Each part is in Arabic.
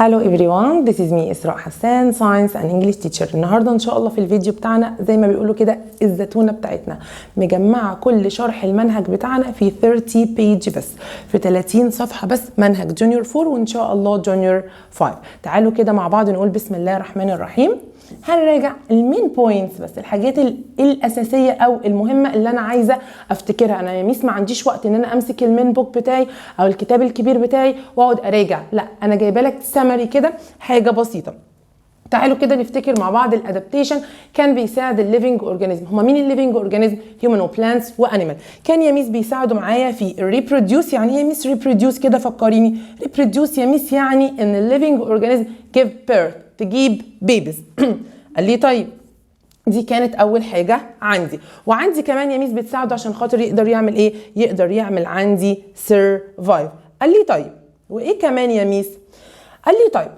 Hello everyone, this is me إسراء حسان, Science and English teacher. النهاردة إن شاء الله في الفيديو بتاعنا زي ما بيقولوا كده الزتونة بتاعتنا مجمعة كل شرح المنهج بتاعنا في 30 page بس, في 30 صفحة بس, منهج جونيور 4 وإن شاء الله جونيور 5. تعالوا كده مع بعض نقول بسم الله الرحمن الرحيم. هنراجع المين بوينتس بس, الحاجات الأساسية أو المهمة اللي أنا عايزة أفتكرها. أنا يا ميس ما عنديش وقت إن أنا أمسك المين بوك بتاعي أو الكتاب الكبير بتاعي وأقعد أراجع, لا أنا جايبة لك سمري كده, حاجة بسيطة. تعالوا كده نفتكر مع بعض الادابتيشن كان بيساعد الليفنج اورجانيزم. هما مين الليفنج اورجانيزم؟ هيومن وبلانتس وانيمال. كان يا ميس بيساعدوا معايا في الريبروديوس. يعني ايه يا ميس ريبروديوس كده؟ فكريني. ريبروديوس يا ميس يعني ان الليفنج اورجانيزم جيف بيرث, تجيب بيبيز. قال لي طيب دي كانت اول حاجه عندي, وعندي كمان يا ميس بتساعده عشان خاطر يقدر يعمل ايه؟ يقدر يعمل عندي سيرفايف. قال لي طيب وايه كمان يا ميس؟ قال لي طيب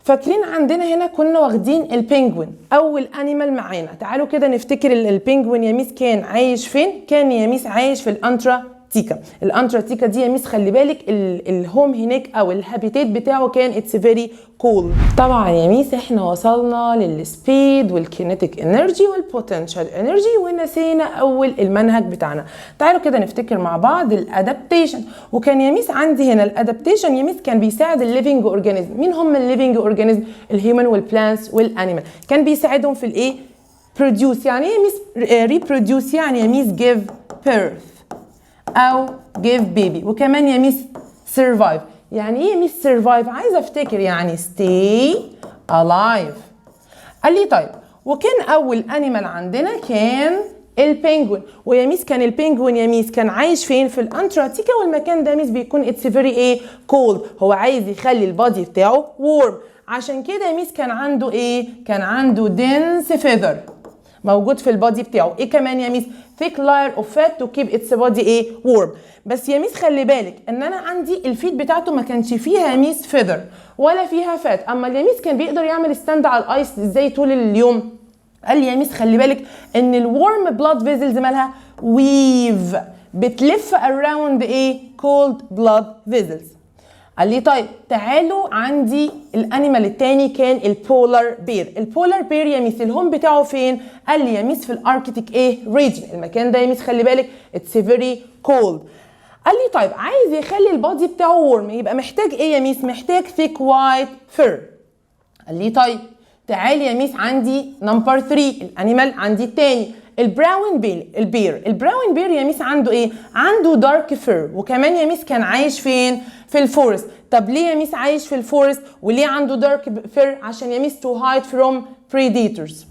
فاكرين عندنا هنا كنا واخدين البينجوين اول انيمال معانا. تعالوا كده نفتكر البينجوين يا ميس كان عايش فين؟ كان يا ميس عايش في الانتاركتيكا. الانتاركتيكا دي يا ميس خلي بالك الهوم هناك او الهابيتات بتاعه كان اتس فيري كول. طبعا يا ميس احنا وصلنا للسبيد والكينيتيك انرجي والبوتنشال انرجي ونسينا اول المنهج بتاعنا. تعالوا كده نفتكر مع بعض الادابتيشن. وكان يا ميس عندي هنا الادابتيشن يا ميس كان بيساعد الليفنج اورجانيزم. مين هم الليفنج اورجانيزم؟ الهيومن والبلانتس والانيمال. كان بيساعدهم في الايه؟ بروديوس. يعني ايه يا ميس ريبروديوس؟ يعني يا ميس جيف بيرث او جيف بيبي. وكمان يا ميس سيرفايف. يعني ايه ميس سيرفايف؟ عايزه افتكر يعني stay alive. قال لي طيب وكان اول انيمال عندنا كان البينجوين. ويا ميس كان البينجوين يا ميس كان عايش فين؟ في الانتاركتيكا, والمكان ده ميس بيكون اتس فيري ايه؟ كولد. هو عايز يخلي البادي بتاعه وورم, عشان كده يا ميس كان عنده ايه؟ كان عنده دنس فيذر موجود في البادي بتاعه. ايه كمان يا ميس؟ thick layer of fat to keep its body ايه؟ warm. بس يا ميس خلي بالك ان انا عندي الفيت بتاعته ما كانش فيها يا ميس فيذر ولا فيها فات. اما يا ميس كان بيقدر يعمل ستاند على الايس ازاي طول اليوم؟ قال لي يا ميس خلي بالك ان الورم بلاد فيزلز مالها ويف, بتلف around ايه؟ cold blood vessels. قال لي طيب تعالوا عندي الانيمال التاني كان البولار بير. البولار بير يا ميس الهوم بتاعه فين؟ قال لي يا ميس في الاركتيك ايه؟ ريجن. المكان ده يا ميس خلي بالك اتس فيري كولد. قال لي طيب عايز يخلي البادي بتاعه وورم, يبقى محتاج ايه يا ميس؟ محتاج ثيك وايت فير. قال لي طيب تعالي يا ميس عندي نمبر 3 الانيمال عندي التاني البراون البير. البراون بير يا ميس عنده ايه؟ عنده دارك فير. وكمان يا ميس كان عايش فين؟ في الفورست. طب ليه يا ميس عايش في الفورست وليه عنده دارك فير؟ عشان يا ميس تو هايد فروم بريديتورز.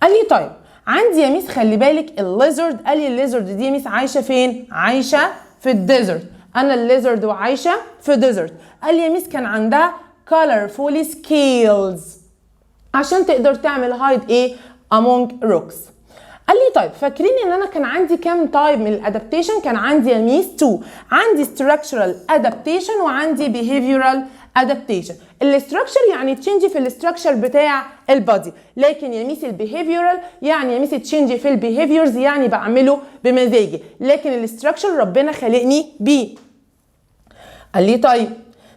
قال لي طيب عندي يا ميس خلي بالك الليزرد. قال لي الليزرد دي يا ميس عايشه فين؟ عايشه في الديزرت. انا الليزرد وعايشه في الديزرت. قال لي يا ميس كان عندها colorful scales عشان تقدر تعمل هايد ايه؟ among rocks. قال لي طيب فاكرين ان انا كان عندي كام تايب من الادابتيشن؟ كان عندي يا ميس 2. عندي structural adaptation وعندي behavioral adaptation. الاستراكشر يعني تشينج في الاستراكشر بتاع البادي, لكن يا ميس البيهيفيورال يعني يا ميس تشينج في البيهيفيورز, يعني بعمله بمزاجي, لكن الاستراكشر ربنا خلقني بيه. قال لي طيب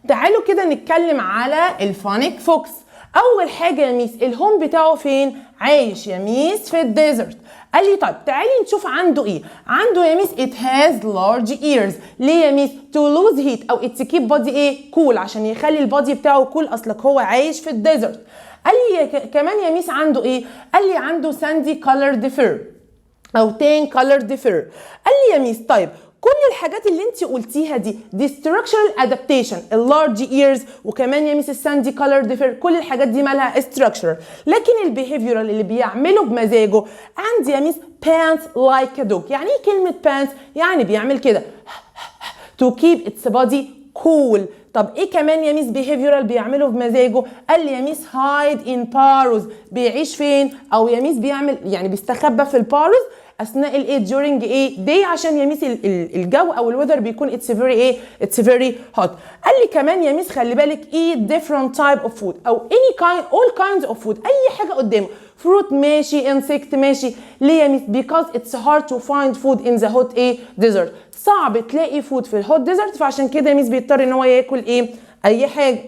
تعالوا كده نتكلم على الفونيك فوكس. اول حاجه يا ميس الهوم بتاعه فين؟ عايش يا ميس في الديزرت. قال لي طيب تعالي نشوف عنده ايه. عنده يا ميس it has large ears. ليه يا ميس؟ to lose heat او it keep body ايه؟ cool, عشان يخلي البادي بتاعه cool, اصلك هو عايش في الديزرت. قال لي كمان يا ميس عنده ايه؟ قال لي عنده sandy colored fur او tan colored fur. قال لي يا ميس طيب كل الحاجات اللي انت قلتيها دي structural adaptation, اللارج ears وكمان يا ميس الساندي كولر فير, كل الحاجات دي مالها structural. لكن البيهيفيورال اللي بيعمله بمزاجه عندي يا ميس pants like a dog. يعني ايه كلمه pants؟ يعني بيعمل كده to keep its body cool. طب ايه كمان يا ميس بيهيفيورال بيعمله بمزاجه؟ قال لي يا ميس hide in burrows. بيعيش فين؟ او يا ميس بيعمل يعني بيستخبى في الباروز اثناء الايه؟ during ايه؟ day, عشان يا ميس الجو او الويذر بيكون اتس فيري ايه؟ اتس فيري هوت. قال لي كمان يا ميس خلي بالك eat different type of food او any kind all kinds of food, اي حاجه قدامه, فروت ماشي, انسكت ماشي. ليه يا ميس؟ because it's hard to find food in the hot ايه؟ desert. صعب تلاقي فود في الهوت ديزرت, فعشان كده يا ميس بيضطر ان هو ياكل ايه؟ اي حاجه.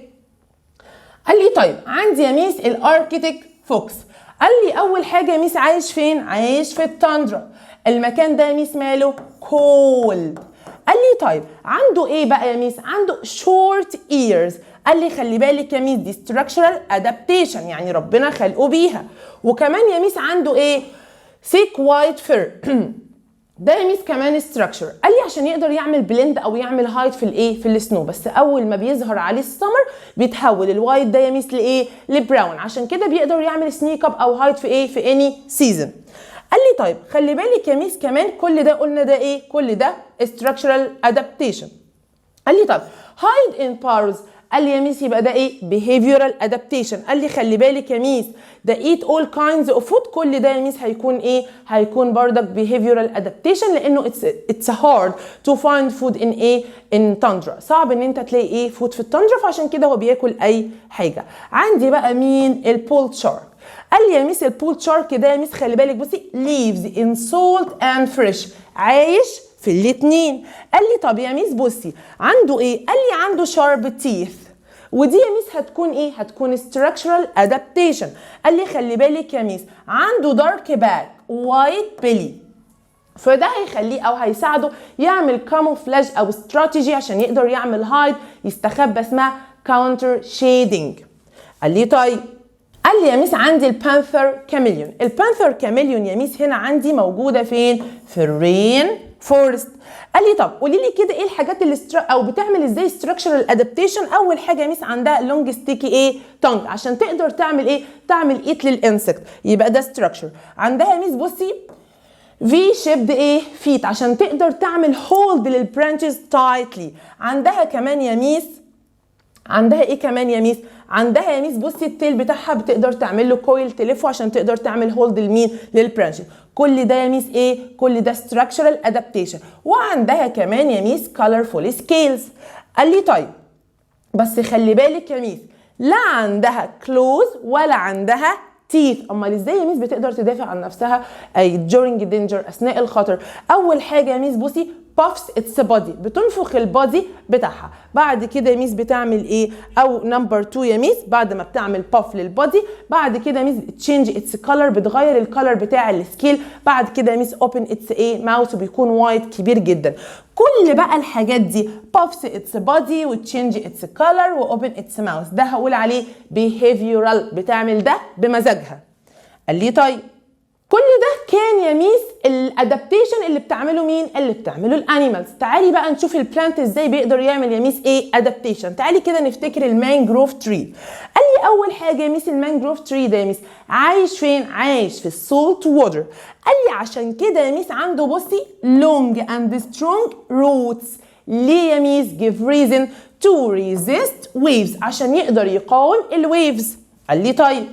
قال لي طيب عندي يا ميس الاركتيك فوكس. قال لي اول حاجه يا ميس عايش فين؟ عايش في التندرا. المكان ده يا ميس ماله؟ كولد. قال لي طيب عنده ايه بقى يا ميس؟ عنده short ears. قال لي خلي بالك يا ميس دي structural adaptation، يعني ربنا خلقه بيها. وكمان يا ميس عنده ايه؟ thick white fur. ده يا ميس كمان structure. قال لي عشان يقدر يعمل بلند او يعمل هايد في الايه؟ في السنو، بس اول ما بيظهر عليه السمر بيتحول الوايت ده يا ميس لايه؟ لبراون، عشان كده بيقدر يعمل سنيك اب او هايد في ايه؟ في اني سيزون. قال لي طيب خلي بالك يا ميس كمان كل ده قلنا ده ايه؟ كل ده structural adaptation. قال لي طب hide in pars. قال لي يا ميس يبقى ده ايه؟ behavioral adaptation. قال لي خلي بالك يا ميس ده eat all kinds of food. كل ده يا ميس هيكون ايه؟ هيكون بردك behavioral adaptation، لانه it's hard to find food in ايه؟ in tundra. صعب ان انت تلاقي ايه؟ فود في التندرا، فعشان كده هو بياكل اي حاجه. عندي بقى مين؟ البول شارك. قال لي يا ميس البول شارك ده يا ميس خلي بالك بصي lives in salt and fresh. عايش في الاتنين. قال لي طب يا ميس بصي عنده ايه؟ قال لي عنده شارب تيث، ودي يا ميس هتكون ايه؟ هتكون structural adaptation. قال لي خلي بالك يا ميس عنده دارك باك وايت بيلي، فده هيخليه او هيساعده يعمل كاموفلاج او استراتيجي عشان يقدر يعمل هايد، يستخبى، اسمها كاونتر شيدنج. قال لي طيب قال لي يا ميس عندي البانثر كاميليون. البانثر كاميليون يا ميس هنا عندي موجوده فين؟ في الرين فورست. قال لي طب قولي لي كده ايه الحاجات اللي او بتعمل ازاي structural adaptation. اول حاجه يا ميس عندها لونج ستيكي ايه؟ تونج، عشان تقدر تعمل ايه؟ تعمل ايت للانسكت، يبقى ده structure. عندها يا ميس بصي في شيبد ايه؟ فيت، عشان تقدر تعمل هولد للبرانشز تايتلي. عندها كمان يا ميس عندها ايه كمان يا ميس؟ عندها يا ميس بصي التيل بتاعها بتقدر تعمل له كويل تلفه عشان تقدر تعمل هولد لمين؟ للبرانشز. كل ده يا ميس ايه؟ كل ده structural adaptation. وعندها كمان يا ميس colorful scales. قال لي طيب بس خلي بالك يا ميس لا عندها claws ولا عندها teeth. امال ازاي يا ميس بتقدر تدافع عن نفسها اي during danger اثناء الخطر؟ اول حاجه يا ميس بصي puffs its body، بتنفخ البادي بتاعها. بعد كده يا ميس بتعمل ايه؟ او نمبر 2 يا ميس بعد ما بتعمل puff للبادي بعد كده يا ميس change its color، بتغير الكالر بتاع السكيل. بعد كده يا ميس open its ايه؟ ماوث، وبيكون وايت كبير جدا. كل بقى الحاجات دي puffs its body و change its color و open its mouth، ده هقول عليه behavioral، بتعمل ده بمزاجها. قال لي طيب كل ده كان يا ميس الادابتيشن اللي بتعمله مين؟ اللي بتعمله الانيمالز. تعالي بقى نشوف البلانت ازاي بيقدر يعمل يا ميس ايه؟ ادابتيشن. تعالي كده نفتكر المانجروف تري. قال لي اول حاجه يا ميس المانجروف تري ده يا ميس عايش فين؟ عايش في السولت ووتر. قال لي عشان كده يا ميس عنده بصي long and strong roots. ليه يا ميس؟ give reason to resist waves، عشان يقدر يقاوم الويفز. قال لي طيب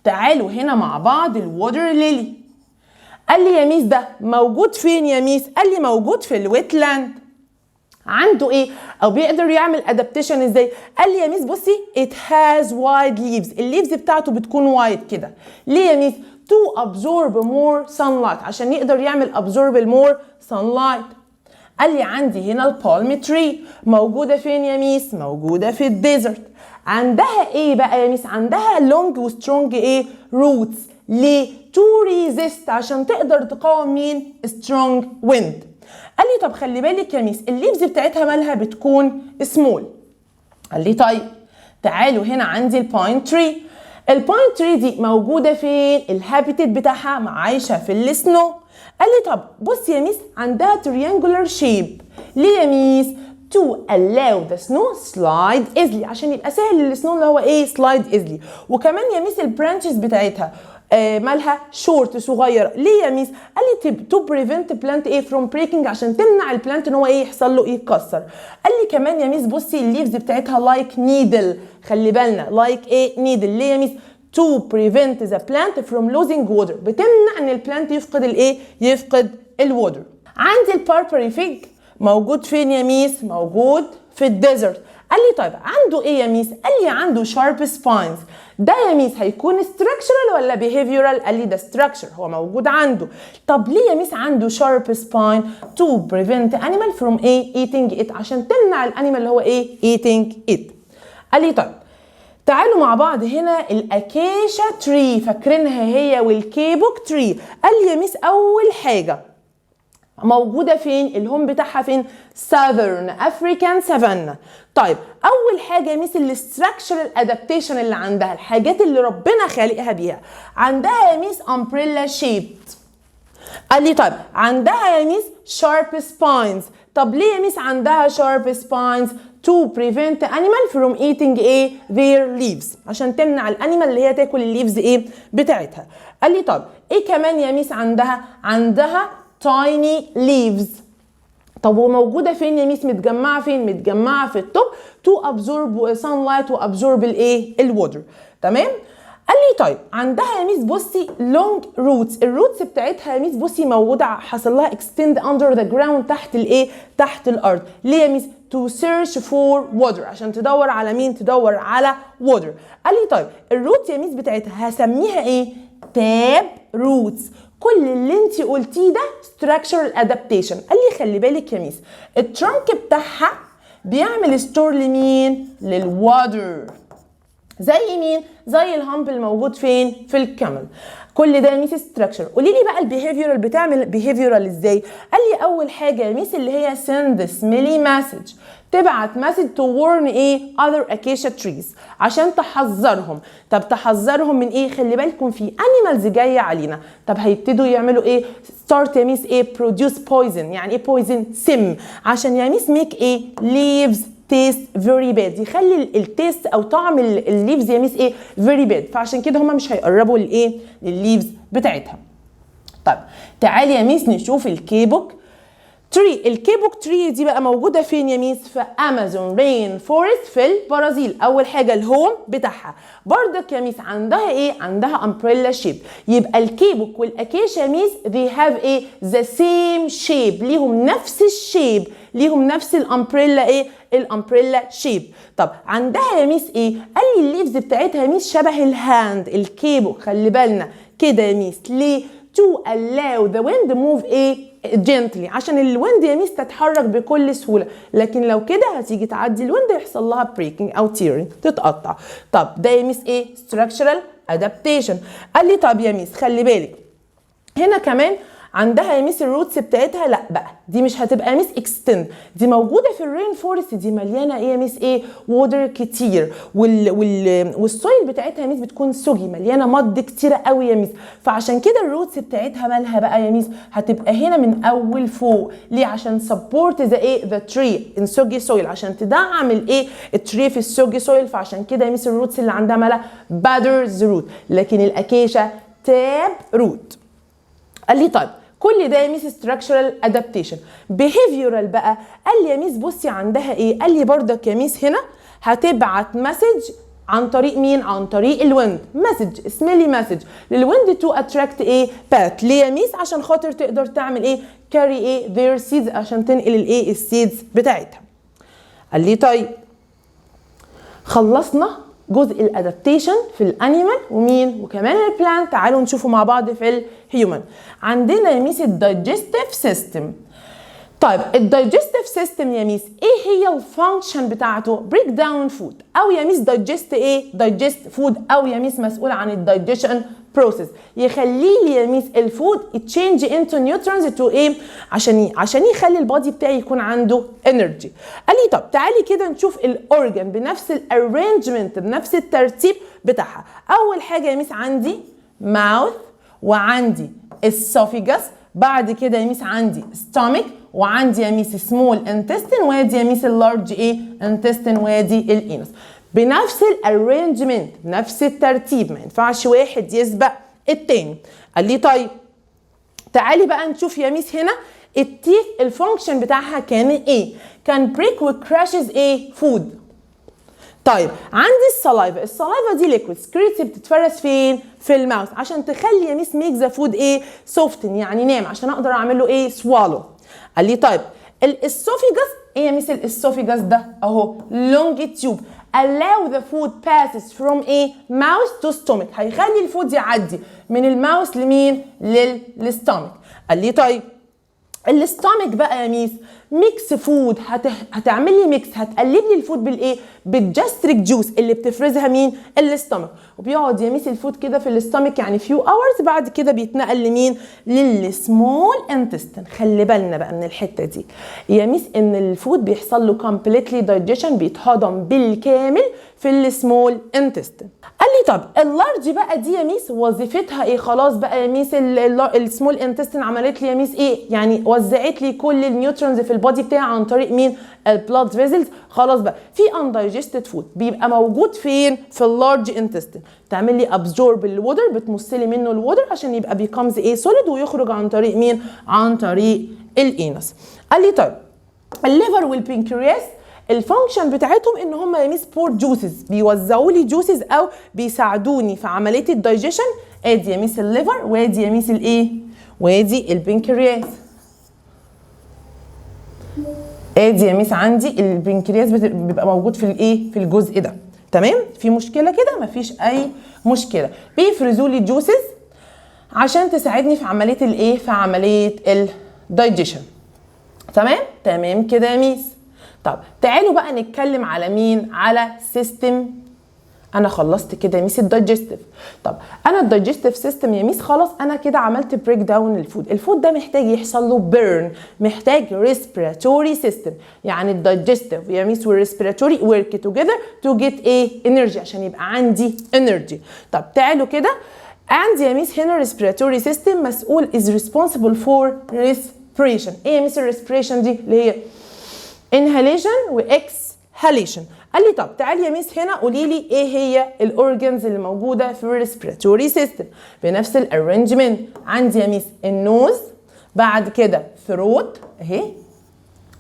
تعالوا هنا مع بعض الووتر ليلي. قال لي يا ميس ده موجود فين يا ميس؟ قال لي موجود في الويتلاند. عنده ايه او بيقدر يعمل ادابتيشن ازاي؟ قال لي يا ميس بصي it has wide leaves، الليفز بتاعته بتكون وايد كده. ليه يا ميس؟ to absorb more sunlight، عشان يقدر يعمل absorb more sunlight. قال لي عندي هنا البالم تري، موجوده فين يا ميس؟ موجوده في الديزرت. عندها ايه بقى يا ميس؟ عندها لونج وسترونج ايه؟ روتس. ليه؟ تو ريزيست، عشان تقدر تقاوم مين؟ سترونج ويند. قال لي طب خلي بالك يا ميس الليفز بتاعتها مالها؟ بتكون سمول. قال لي طيب تعالوا هنا عندي الباين تري. الباين تري دي موجوده فين؟ الهابيتات بتاعها عايشه في السنو. قال لي طب بص يا ميس عندها تريانجولار شيب. ليه يا ميس؟ to allow the snow slide easily، عشان يبقى سهل السنو اللي هو ايه؟ slide easily. وكمان يا ميس البرانشز بتاعتها مالها؟ شورت صغيره. ليه يا ميس؟ قال لي to prevent plant ايه؟ from breaking، عشان تمنع البلانت ان هو ايه؟ يحصل له يتكسر. قال لي كمان يا ميس بصي الليفز بتاعتها like needle. خلي بالنا like ايه؟ needle. ليه يا ميس؟ to prevent the plant from losing water، بتمنع ان البلانت يفقد الايه؟ يفقد الووتر. عندي الباربري فيج موجود فين يا ميس؟ موجود في الديزرت. قال لي طيب عنده ايه يا ميس؟ قال لي عنده شارب سباينز. ده يا ميس هيكون structural ولا behavioral؟ قال لي ده structure، هو موجود عنده. طب ليه يا ميس عنده sharp spine؟ to prevent animal from ايه؟ eating it، عشان تمنع الانيمال اللي هو ايه؟ eating it. قال لي طيب تعالوا مع بعض هنا الاكيشا تري، فاكرينها هي والكيبوك تري. قال لي يا ميس اول حاجه موجوده فين؟ الهوم بتاعها فين؟ Southern African Savanna. طيب اول حاجه يا ميس الاستراكشرال ادابتيشن اللي عندها، الحاجات اللي ربنا خالقها بيها. عندها يا ميس امبريلا شيبت. قال لي طيب عندها يا ميس sharp spines. طب ليه يا ميس عندها sharp spines؟ to prevent animal from eating their leaves، عشان تمنع الانيمال اللي هي تاكل الليفز بتاعتها. قال لي طب ايه كمان يا ميس عندها tiny leaves. طب وموجوده فين يا ميس؟ متجمعه فين؟ متجمعه في التوب to absorb sunlight وابزورب الووتر. تمام. قال لي طيب عندها يا ميس بصي long roots. الروتس بتاعتها يا ميس بصي موجوده، حصل لها extend under the ground تحت تحت الارض. ليه يا ميس؟ to search for water، عشان تدور على مين؟ تدور على water. قال لي طيب الروت يا ميس بتاعتها هسميها تاب روتس. كل اللي انت قلتيه ده structural adaptation. قال لي خلي بالك يا ميس الترانك بتاعها بيعمل ستور لمين؟ للواتر. زي مين؟ زي الهامب الموجود فين؟ في الكامل. كل ده يا ميس ستراكشر. قولي لي بقى البيهيفيورال بتعمل بيهيفيورال ازاي؟ قال لي اول حاجه يا ميس اللي هي send سميلي مسج، تبعت مسج to warn other acacia trees عشان تحذرهم. طب تحذرهم من ايه؟ خلي بالكم في انيمالز جايه علينا. طب هيبتدوا يعملوا start يا ميس produce poison. يعني ايه poison؟ سم. عشان يا ميس make leaves taste very bad، يخلي التيست او طعم الليفز يا ميس very bad، فعشان كده هما مش هيقربوا للليفز بتاعتها. طيب تعالي يا ميس نشوف الكيبوك تري. الكيبوك تري دي بقى موجوده فين يا ميس؟ في امازون رين فورست في البرازيل. اول حاجه الهوم بتاعها. بردك يا ميس عندها عندها امبريلا شيب. يبقى الكيبوك والاكيشا يا ميس they have the same shape، ليهم نفس الشيب، ليهم نفس الامبريلا الامبريلا شيب. طب عندها يا ميس قال لي الليفز بتاعتها يا ميس شبه الهاند. الكيبوك خلي بالنا كده يا ميس ليه؟ to allow the wind move gently، عشان الويند يا ميس تتحرك بكل سهوله. لكن لو كده هتيجي تعدي الويند يحصل لها breaking او tearing، تتقطع. طب ده يا ميس structural adaptation. قال لي طب يا ميس خلي بالك هنا كمان عندها يا ميس الروتس بتاعتها لا بقى دي مش هتبقى ميس اكستند، دي موجوده في الرين فورست، دي مليانه يا ميس ووتر كتير، والسويل بتاعتها يا ميس بتكون سوجي مليانه مض كتيره قوي يا ميس. فعشان كده الروتس بتاعتها مالها بقى يا ميس؟ هتبقى هنا من اول فوق. ليه؟ عشان سبورت ذا تري ان سوجي سويل، عشان تدعم التري في السوجي سويل. فعشان كده يا ميس الروتس اللي عندها مالها بادرز روت، لكن الاكيشا تاب روت. قال لي طيب كل ده يا ميس structural adaptation. behavioral بقى قال لي يا ميس بصي عندها قال لي بردك يا ميس هنا هتبعت مسج عن طريق مين؟ عن طريق الويند. مسج سميلي مسج للويند to attract bat. ليه يا ميس؟ عشان خاطر تقدر تعمل carry their seeds، عشان تنقل السيدز بتاعتها. قال لي طيب خلصنا جزء الادابتيشن في الانيمال ومين وكمان البلانت. تعالوا نشوفوا مع بعض في الهيومن. عندنا يا ميس الدايجستيف سيستم. طيب الدايجستيف سيستم يا ميس ايه هي الفانكشن بتاعته؟ بريك داون فود، او يا ميس دايجست دايجست فود، او يا ميس مسؤول عن الدايجيشن بروسيس، يخلي لي يا ميس الفود تشينج انتو نيوترونز تو عشان يخلي البادي بتاعي يكون عنده انرجي. قال لي طب تعالي كده نشوف الاورجن بنفس الارينجمنت بنفس الترتيب بتاعها. اول حاجه يا ميس عندي ماوث، وعندي اسوفيجاس، بعد كده يا ميس عندي ستومك، وعندي يا ميس سمول انتستين، وادي يا ميس اللارج انتستين، وادي الانس. بنفس الارينجمنت نفس الترتيب، ما ينفعش واحد يسبق التاني. قال لي طيب تعالي بقى نشوف يا ميس هنا التيث الفانكشن بتاعها كان كان بريك وكراشز فود. طيب عندي السلايفا دي ليكويد سكريتس بتتفرز فين؟ في الماوث، عشان تخلي يا ميس ميك ذا فود سوفتن، يعني نام، عشان اقدر اعمل له سوالو. قال لي طيب الاسوفيجاس يا ميس؟ الاسوفيجاس ده اهو لونج تيوب allow the food passes from mouth to stomach، هيخلي الفود يعدي من الماوث لمين؟ للستومك. قال لي طيب الاستومك بقى يا ميس ميكس فود، هتعمل لي ميكس، هتقلب لي الفود بالايه؟ بالجاستريك جوس اللي بتفرزها مين؟ الاستمك. وبيقعد يا ميس الفود كده في الاستمك يعني فيو اورز، بعد كده بيتنقل لمين؟ للسمول انتستين. خلي بالنا بقى من الحته دي يا ميس، ان الفود بيحصل له كومبليتلي دايجيشن، بيتهضم بالكامل في السمول انتستين. قال لي طب اللارج بقى دي يا ميس وظيفتها ايه؟ خلاص بقى يا ميس السمول انتستين عملت لي يا ميس ايه؟ يعني وزعت لي كل النيوترونز في البودي بتاعي عن طريق مين؟ البلاد فيزلز. خلاص بقى في اندايجستد فود بيبقى موجود فين؟ في اللارج انتستين، تعمل لي ابزورب الوودر، بتمص لي منه الوودر عشان يبقى بيكمز ايه؟ سوليد، ويخرج عن طريق مين؟ عن طريق الانس. قال لي طيب الليفر والبنكرياس الفانكشن بتاعتهم ان هم يا ميس بور جوسز، بيوزعوا لي جوسز او بيساعدوني في عمليه الدايجيشن. ادي يا ميس الليفر، وادي يا ميس الايه؟ وادي البنكرياس. ادي يا ميس عندي البنكرياس بيبقى موجود في الايه؟ في الجزء ده. تمام؟ في مشكله كده؟ مفيش اي مشكله. بيفرزوا لي جوسز عشان تساعدني في عمليه الايه؟ في عمليه الدايجيشن. تمام؟ تمام كده يا ميس. طب تعالوا بقى نتكلم على مين؟ على سيستم. انا خلصت كده يا ميس الدايجستيف. طب انا الدايجستيف سيستم يا ميس خلاص انا كده عملت بريك داون للفود. الفود ده محتاج يحصل له بيرن، محتاج ريسبيراتوري سيستم. يعني الدايجستيف يا ميس والريسبيراتوري ورك توجذر تو جيت ايه؟ انرجي، عشان يبقى عندي انرجي. طب تعالوا كده، عندي يا ميس هنا ريسبيراتوري سيستم مسؤول is responsible for respiration. ايه يا ميس الريسبيريشن دي؟ اللي هي inhalation و exhalation. قال لي طب تعالي يا ميس هنا قولي لي ايه هي الاورجنز اللي موجوده في الريسبيراتوري سيستم بنفس الارينجمنت. عندي يا ميس النوز، بعد كده ثروت اهي،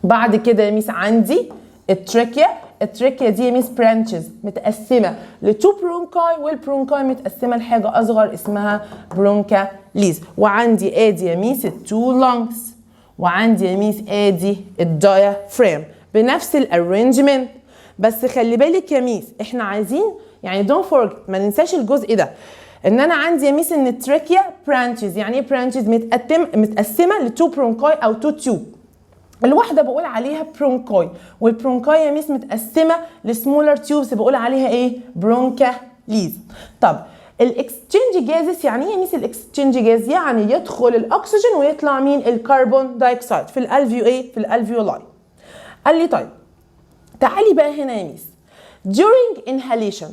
بعد كده يا ميس عندي التريكيا. التريكيا دي يا ميس برانشز متقسمه لتو برونكاي، والبرونكاي متقسمه لحاجه اصغر اسمها برونكا ليز. وعندي ادي يا ميس التو لانجز، وعندي يا ميس ادي الدايافرام بنفس الارينجمنت. بس خلي بالك يا ميس احنا عايزين يعني دونت فورجيت، ما ننساش الجزء ده، ان انا عندي يا ميس ان التريكيا برانشز. يعني ايه برانشز؟ متقسمه لتو برونكاي او تو تيوب. الواحده بقول عليها برونكاي، والبرونكاي يا ميس متقسمه لسمولر تيوبس بقول عليها ايه؟ برونكا ليز. طب الاكستشينج جازز يعني ايه يا ميس الاكستشينج جاز؟ يعني يدخل الاكسجين ويطلع مين؟ الكربون دايوكسيد في الالفيو ايه؟ في الالفيولاي. قال لي طيب تعالي بقى هنا يا ميس during inhalation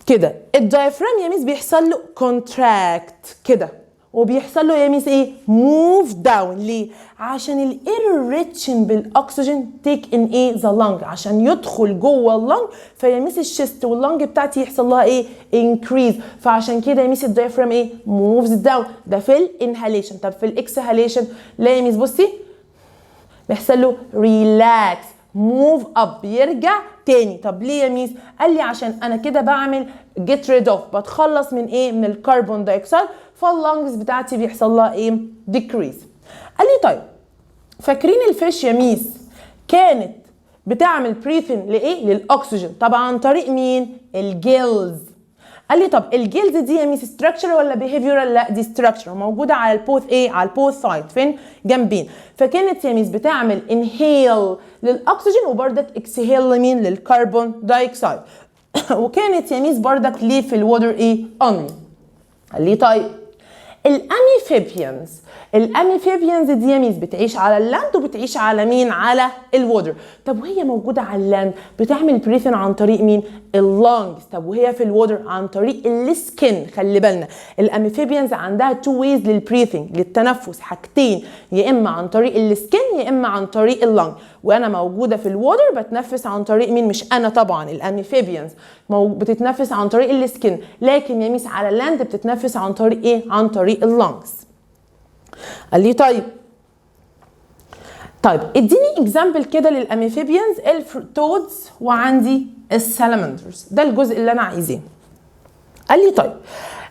كده الدايفرام يا ميس بيحصل له contract كده، وبيحصل له يا ميس ايه؟ move down. ليه؟ عشان الاير ريتشن بالاكسجين تيك ان ايه؟ ذا لانج، عشان يدخل جوه اللانج. فيا ميس الشيست واللانج بتاعتي يحصل لها ايه؟ increase. فعشان كده يا ميس الدايفرام ايه؟ moves down. ده في الانهاليشن. طب في الاكسهاليشن لا يا ميس بصي بيحصل له ريلاكس، موف اب، يرجع تاني. طب ليه يا ميس؟ قال لي عشان انا كده بعمل جيت ريد اوف، بتخلص من ايه؟ من الكربون دايوكسيد، فاللنجز بتاعتي بيحصل لها ايه؟ ديكريز. قال لي طيب فاكرين الفيش يا ميس كانت بتعمل بريثن لايه؟ للاكسجين. طب عن طريق مين؟ الجيلز. قال لي طب الجيلز دي يا ميس ستراكشر ولا بيهيفيورال؟ لا دي ستراكشر، موجوده على البوث ايه؟ على البوث سايد، فين؟ جنبين. فكانت يا ميس بتعمل انهيل للاكسجين وبردك اكسهيل لمين؟ للكربون دايوكسيد. وكانت يا ميس بردك ليه في الووتر ايه؟ اونلي. قال لي طيب الاميفيبيانز. الاميفيبيانز دي يا ميس بتعيش على اللاند وبتعيش على مين؟ على الووتر. طب وهي موجوده على اللاند بتعمل بريثن عن طريق مين؟ اللانجز. طب وهي في الووتر عن طريق السكن. خلي بالنا الاميفيبيانز عندها تو ويز للبريثنج، للتنفس، حاجتين، يا اما عن طريق السكن يا اما عن طريق اللانج. وانا موجوده في الووتر بتنفس عن طريق مين؟ مش انا طبعا، الاميفيبيانز بتتنفس عن طريق السكن، لكن يا ميس على اللاند بتتنفس عن طريق ايه؟ عن طريق اللانجز. قال لي طيب اديني اكزامبل كده للاميفيبيانز. التودز وعندي السالامندرز، ده الجزء اللي انا عايزاه. قال لي طيب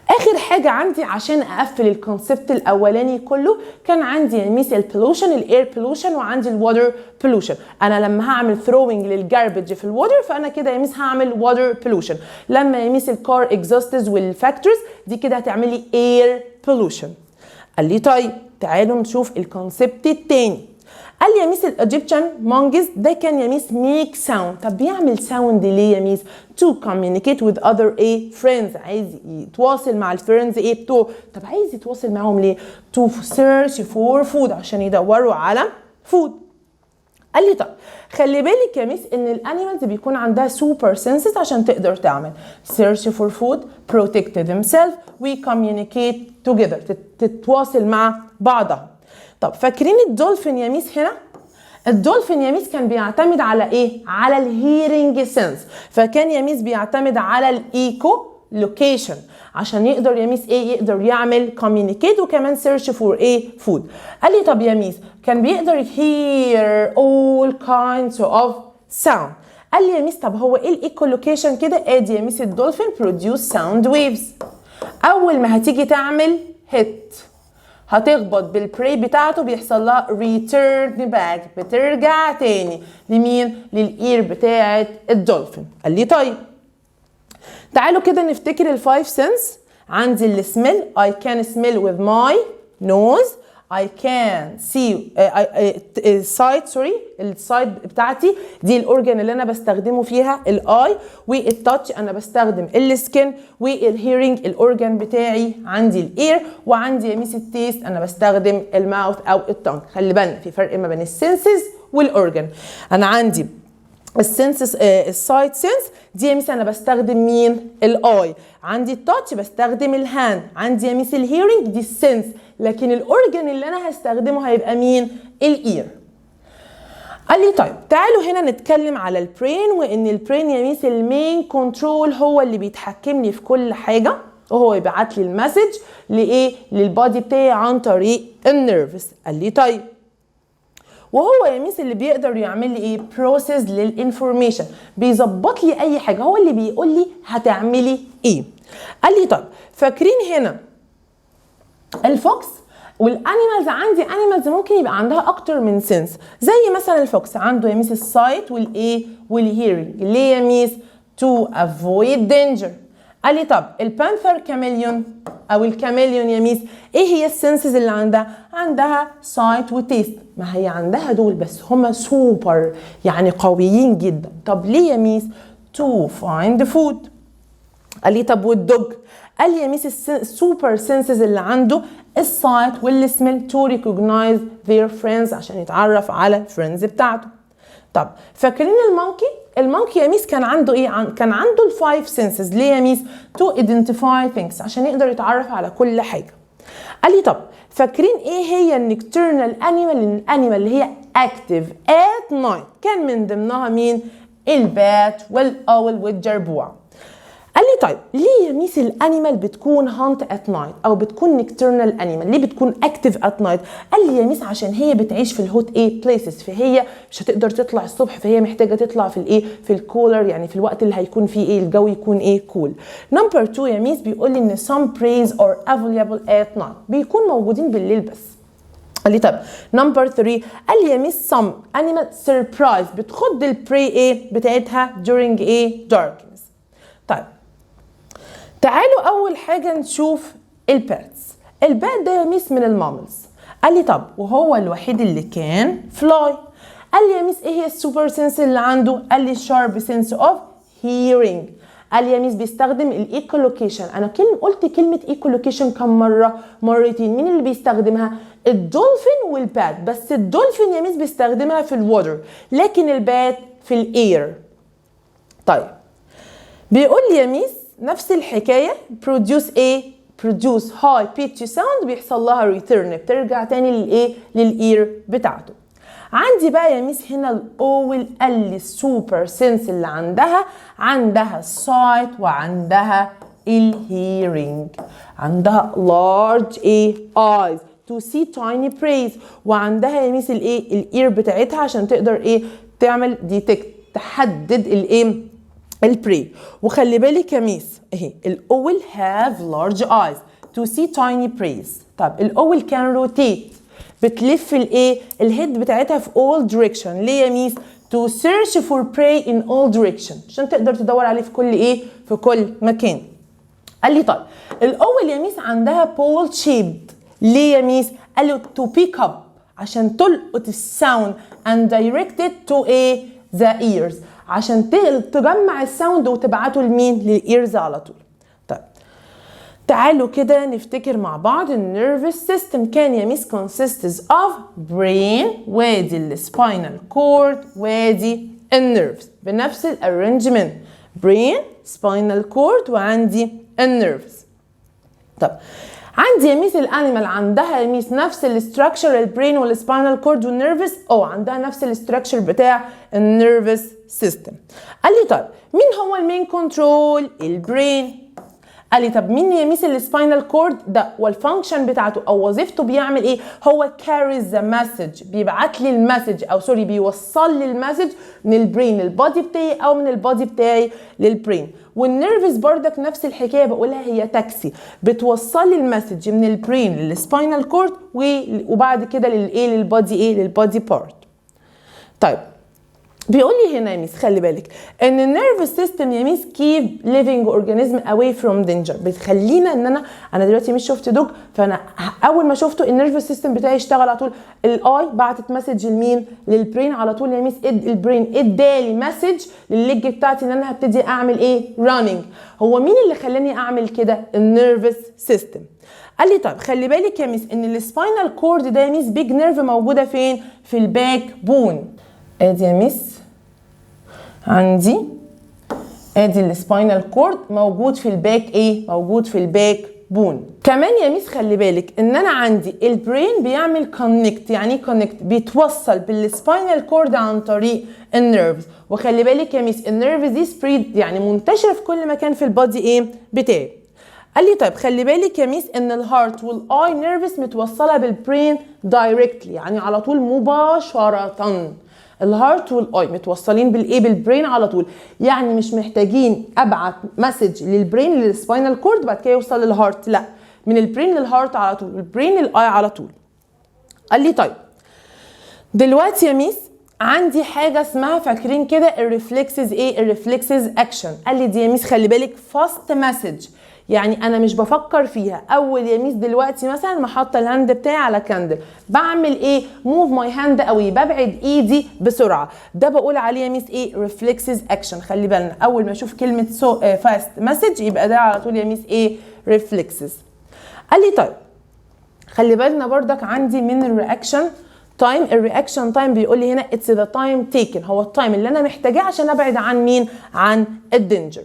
اخر حاجه عندي عشان اقفل الكونسبت الاولاني كله، كان عندي يا ميس البولوشن، الاير بولوشن، وعندي الواتر بولوشن. انا لما هعمل ثروينج للجاربج في الواتر فانا كده يا ميس هعمل واتر بولوشن. لما يا ميس الكار اكزوستز والفاكتورز دي كده هتعملي اير بولوشن. قال لي طيب تعالوا نشوف الكونسبت التاني. قال لي يا ميس الايجيبشن مونجز ده كان يا ميس ميك ساوند. طب بيعمل ساوند ليه يا ميس؟ to communicate with other friends، عايز يتواصل مع الفريندز بتوعه. طب عايز يتواصل معاهم ليه؟ to search for food، عشان يدوروا على food. قال لي طب خلي بالك يا ميس ان الانيمالز بيكون عندها سوبر سنسز عشان تقدر تعمل search for food، protect themselves، we communicate together، تتواصل مع بعضها. طب فاكرين الدولفين يا ميس هنا؟ الدولفين يا ميس كان بيعتمد على ايه؟ على الهيرنج سنس، فكان يا ميس بيعتمد على الايكو لوكيشن عشان يقدر يا ميس يقدر يعمل communicate وكمان search for food. قال لي طب يا ميس كان بيقدر hear all kinds of sound. قال لي يا ميس طب هو ايه الايكو لوكيشن كده؟ ادي يا ميس الدولفين produce sound waves. اول ما هتيجي تعمل hit هتخبط بالبري بتاعته بيحصل لها return back، بترجع تاني لمين؟ للاير بتاعت الدولفين. قال لي طيب تعالوا كده نفتكر الفايف سنس. عندي السميل، I can smell with my nose، I can see sight، السايت بتاعتي دي الاورجن اللي انا بستخدمه فيها الاي، والتاتش انا بستخدم السكن، والهيرنج الاورجن بتاعي عندي الاير، وعندي يا ميس التيست انا بستخدم الماوث او التونج. خلي بالنا في فرق ما بين السنسز والاورجن. انا عندي السنسز السايت سنس دي يا ميس انا بستخدم مين؟ الاي. عندي التاتش بستخدم الهاند. عندي يا ميس الهيرنج دي السنس، لكن الاورجن اللي انا هستخدمه هيبقى مين؟ الاير. قال لي طيب تعالوا هنا نتكلم على البرين، وان البرين يا ميس المين كنترول هو اللي بيتحكم لي في كل حاجه، وهو يبعت لي المسج للبادي بتاعي عن طريق النيرفز. قال لي طيب وهو يا ميس اللي بيقدر يعمل لي بروسيس للانفورميشن، بيظبط لي اي حاجه، هو اللي بيقول لي هتعملي ايه. قال لي طب فاكرين هنا الفوكس والانيمالز؟ عندي انيمالز ممكن يبقى عندها اكتر من سنس، زي مثلا الفوكس عنده يا ميس السايت والهيرنج. ليه يا ميس؟ to avoid danger. قال لي طب البانثر كاميليون او الكاميليون يا ميس ايه هي السنسز اللي عندها؟ عندها سايت وتيست. ما هي عندها دول بس هما سوبر يعني قويين جدا. طب ليه يا ميس؟ to find food. قال لي طب والدوج؟ قال لي يا ميس السوبر سنسز اللي عنده السايت والسميل to recognize their friends، عشان يتعرف على الفريندز بتاعته. طب فاكرين المونكي؟ المونكي يا ميس كان عنده ايه؟ كان عنده الفايف سنسز. ليه يا ميس؟ to identify things، عشان يقدر يتعرف على كل حاجه. قال لي طب فاكرين ايه هي النكترنال انيمال؟ الانيمال اللي هي اكتيف ات نايت، كان من ضمنها مين؟ البات والاول والجربوع. قال لي طيب ليه يا ميس الانيمال بتكون هانت ات نايت او بتكون نكترنال انيمال؟ ليه بتكون اكتيف ات نايت؟ قال لي يا ميس عشان هي بتعيش في الهوت بليسز، فهي مش هتقدر تطلع الصبح، فهي محتاجه تطلع في في الكولر، يعني في الوقت اللي هيكون فيه الجو يكون كول. نمبر 2 يا ميس بيقول لي ان some preys are available at night، بيكون موجودين بالليل بس. قال لي طب نمبر 3 قال لي يا ميس some animal surprise، بتخض البري بتاعتها during darkness. طيب تعالوا اول حاجه نشوف الباتس. البات ده يا ميس من الماملز. قال لي طب وهو الوحيد اللي كان فلاي. قال لي يا ميس ايه هي السوبر سنس اللي عنده؟ قال لي شارب سنس اوف هيرنج. قال لي يا ميس بيستخدم الايكولوكيشن. انا قلت كلمه ايكولوكيشن كم مره؟ مرتين. مين اللي بيستخدمها؟ الدولفين والبات، بس الدولفين يا ميس بيستخدمها في الووتر، لكن البات في الاير. طيب بيقول لي يا ميس نفس الحكايه produce high pitch sound، بيحصل لها return، بترجع تاني للاير بتاعته. عندي بقى يا ميس هنا الاول قال لي السوبر سنس اللي عندها السايت وعندها الهيرنج، عندها large eyes to see tiny prey، وعندها يا ميس الاير بتاعتها عشان تقدر تعمل ديتكت، تحدد البري. وخلي بالك يا ميس اهي الاول have large eyes to see tiny prey. طب الاول كان روتيت، بتلف الهيد بتاعتها في all direction. ليه يا ميس؟ to search for prey in all direction، عشان تقدر تدور عليه في كل في كل مكان. قال لي طيب الاول يا ميس عندها ball shaped. ليه يا ميس؟ قال له to pick up، عشان تلقط الساوند and direct it to the ears، عشان تجمع الساوند وتبعته لمين؟ للإيرز على طول. طيب تعالوا كده نفتكر مع بعض النيرفس سيستم كان يا ميس consists of brain وادي السباينال كورد وادي النيرفز بنفس الارينجمنت، brain spinal cord وعندي النيرفز. طب عندي يا ميس الانيمال عندها يا ميس نفس الاستراكشر البرين والسباينال كورد والنيرفز، عندها نفس الاستراكشر بتاع النيرفس سيستم. قال لي طيب مين هو المين كنترول؟ البرين. قال لي طب مين يا ميس السباينال كورد ده؟ والفانكشن بتاعته او وظيفته بيعمل ايه؟ هو carries the message، بيبعت لي المسج او سوري بيوصل لي المسج من البرين للبادي بتاعي او من البادي بتاعي للبرين. والنيرفز بردك نفس الحكايه بقولها، هي تاكسي بتوصل لي المسج من البرين للسباينال كورد وبعد كده للبادي بارت. طيب بيقول لي هنا يا ميس خلي بالك ان النيرفس سيستم يا ميس كيب ليفنج اورجانيزم اواي فروم دينجر، بتخلينا ان انا دلوقتي مش شفت دوج، فانا اول ما شفته النيرفس سيستم بتاعي اشتغل على طول. الاي بعتت مسج لمين؟ للبرين على طول يا ميس. البرين ادالي مسج للليج بتاعتي ان انا هبتدي اعمل ايه؟ راننج. هو مين اللي خلاني اعمل كده؟ النيرفس سيستم. قال لي طيب خلي بالك يا ميس ان السباينال كورد ده يا ميس بيج نيرف موجوده فين؟ في الباك بون. ادي يا ميس عندي ادي السباينال كورد موجود في الباك موجود في الباك بون. كمان يا ميس خلي بالك ان انا عندي البرين بيعمل كونكت. يعني كونكت بيتوصل بالسباينال كورد عن طريق النيرفز. وخلي بالك يا ميس النيرفز دي سبريد يعني منتشره في كل مكان في البادي بتاعي. قال لي طيب خلي بالك يا ميس ان الهارت والاي نيرفز متوصله بالبرين دايركتلي، يعني على طول مباشره. الهارت والاي متوصلين بالبرين على طول، يعني مش محتاجين ابعت مسج للبرين للسباينال كورد بعد كده يوصل للهارت، لا من البرين للهارت على طول، البرين للاي على طول. قال لي طيب دلوقتي يا ميس عندي حاجه اسمها فاكرين كده الريفلكسز الريفلكسز اكشن. قال لي دي يا ميس خلي بالك فاست مسج، يعني انا مش بفكر فيها. اول يا ميس دلوقتي مثلا ما حاطه الهاند بتاعي على كاندل، بعمل موف ماي هاند قوي، ببعد ايدي بسرعه. ده بقول عليه يا ميس ريفلكسز اكشن. خلي بالنا اول ما اشوف كلمه فاست مسج يبقى ده على طول يا ميس ريفلكسز. قال لي طيب خلي بالنا بردك عندي من الرياكشن تايم. الرياكشن تايم بيقول لي هنا اتس ذا تايم تيكن، هو التايم اللي انا محتاجاه عشان ابعد عن مين؟ عن الدينجر.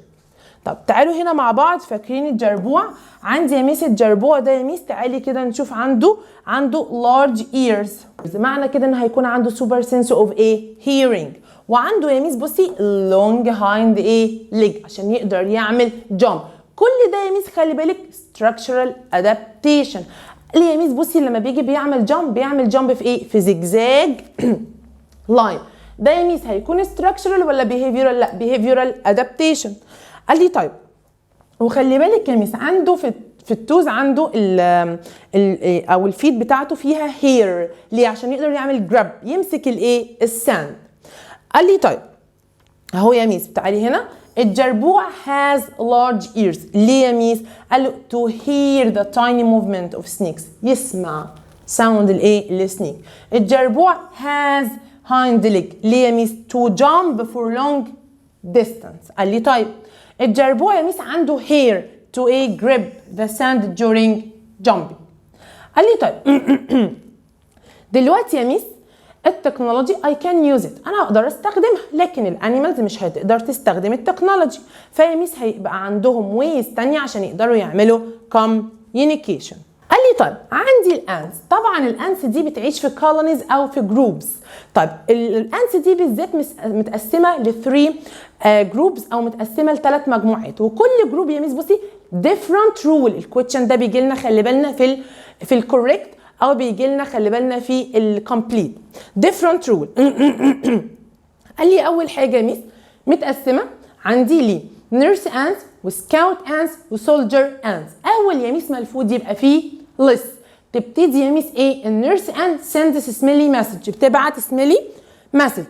طب تعالوا هنا مع بعض فاكرين الجربوع؟ عندي يا ميس الجربوع ده يا ميس تعالي كده نشوف عنده large ears، معنى كده ان هيكون عنده super sense of hearing. وعنده يا ميس بصي long hind leg عشان يقدر يعمل jump. كل ده يا ميس خلي بالك structural adaptation. ليه يا ميس بصي لما بيجي بيعمل jump في في زجزاج لاين. ده يا ميس هيكون structural ولا behavioral؟ لا behavioral adaptation. قال لي طيب وخلي بالك يا ميس عنده في التوز عنده او الفيت بتاعته فيها هير. ليه؟ عشان يقدر يعمل جراب يمسك الساند. قال لي طيب اهو يا ميس تعالي هنا الجربوع has large ears. ليه يا ميس؟ قال له to hear the tiny movement of snakes، يسمع ساوند السنيك. الجربوع has hind leg. ليه يا ميس؟ to jump for long distance. قال لي طيب الجربوع يا ميس عنده hair to grip the sand during jumping. قال لي طيب دلوقتي يا ميس التكنولوجي I can use it، انا اقدر استخدمها، لكن الانيمالز مش هتقدر تستخدم التكنولوجي. فيا ميس هيبقى عندهم ويز تانية عشان يقدروا يعملوا communication. قال لي طيب عندي الانس. طبعا الانس دي بتعيش في كولونيز او في جروبس. طيب الانس دي بالذات متقسمه ل3 جروبس او متقسمه ل3 مجموعات، وكل جروب يا ميس بصي different rule. الكويشن ده بيجي لنا خلي بالنا في الكوريكت او بيجي لنا خلي بالنا في الكومبليت different rule. قال لي اول حاجه يا ميس متقسمه عندي لي نيرس انس وسكاوت انس وسولجر انس. اول يا ميس ملفوظ يبقى فيه لس. تبتدي يا ميس النيرس انس sends سميلي مسج، بتبعت سميلي مسج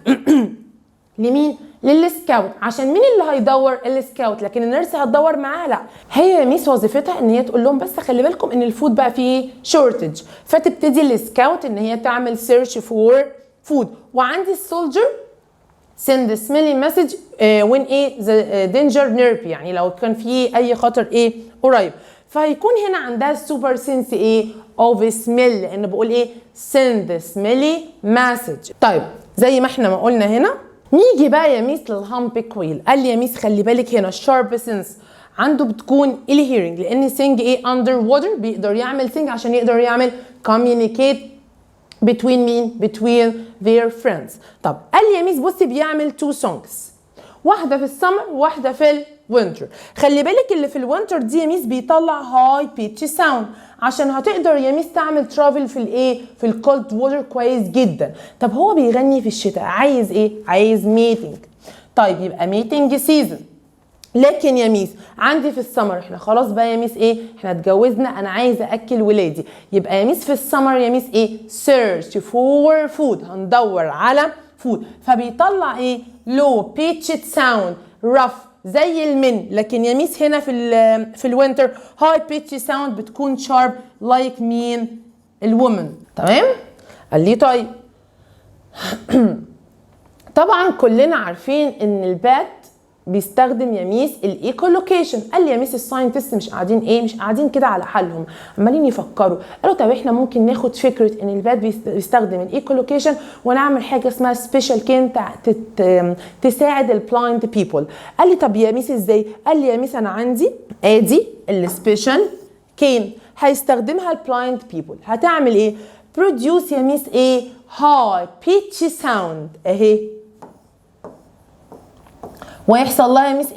لمين؟ للسكاوت. عشان مين اللي هيدور؟ السكاوت. لكن النيرس هتدور معاه؟ لا، هي يا ميس وظيفتها ان هي تقول لهم بس خلي بالكم ان الفود بقى فيه شورتج، فتبتدي السكاوت ان هي تعمل سيرش فور فود. وعندي السولجر send a smelly message when the danger near، يعني لو كان في اي خطر قريب. فهيكون هنا عندها السوبر سنس of smell، لان بقول send a smelly message. طيب زي ما احنا ما قلنا هنا، نيجي بقى يا ميس للهامبي كويل. قال لي يا ميس خلي بالك هنا الشارب سنس عنده بتكون الهيرنج، لان سينج اندر ووتر بيقدر يعمل سينج عشان يقدر يعمل communicate between مين؟ between their friends. طب قال لي يا ميس بصي بيعمل 2 songs، واحده في السمر وواحده في الوينتر. خلي بالك اللي في الوينتر دي يا ميس بيطلع هاي بيتش ساوند، عشان هتقدر يا ميس تعمل ترافل في في الكولد ووتر كويس جدا. طب هو بيغني في الشتاء، عايز عايز ميتنج. طيب يبقى ميتنج سيزون. لكن يا ميس عندي في السمر احنا خلاص بقى يا ميس احنا اتجوزنا، انا عايزه اكل ولادي. يبقى يا ميس في السمر يا ميس search for food، هندور على فود. فبيطلع low pitched sound rough زي المن. لكن يا ميس هنا في الوينتر high pitched sound بتكون sharp like مين؟ الومن. تمام؟ قال لي طيب طبعا كلنا عارفين ان البات بيستخدم يا ميس الايكولوكيشن. قال لي يا ميس الساينتست مش قاعدين مش قاعدين كده على حالهم، عمالين يفكروا. قالوا طب احنا ممكن ناخد فكره ان البات بيستخدم الايكولوكيشن ونعمل حاجه اسمها سبيشال كين تساعد البلايند بيبل. قال لي طب يا ميس ازاي؟ قال لي يا ميس انا عندي ادي السبيشال كين هيستخدمها البلايند بيبل، هتعمل بروديوس يا ميس هاي بيتش ساوند اهي، ويحصل لها يا ميس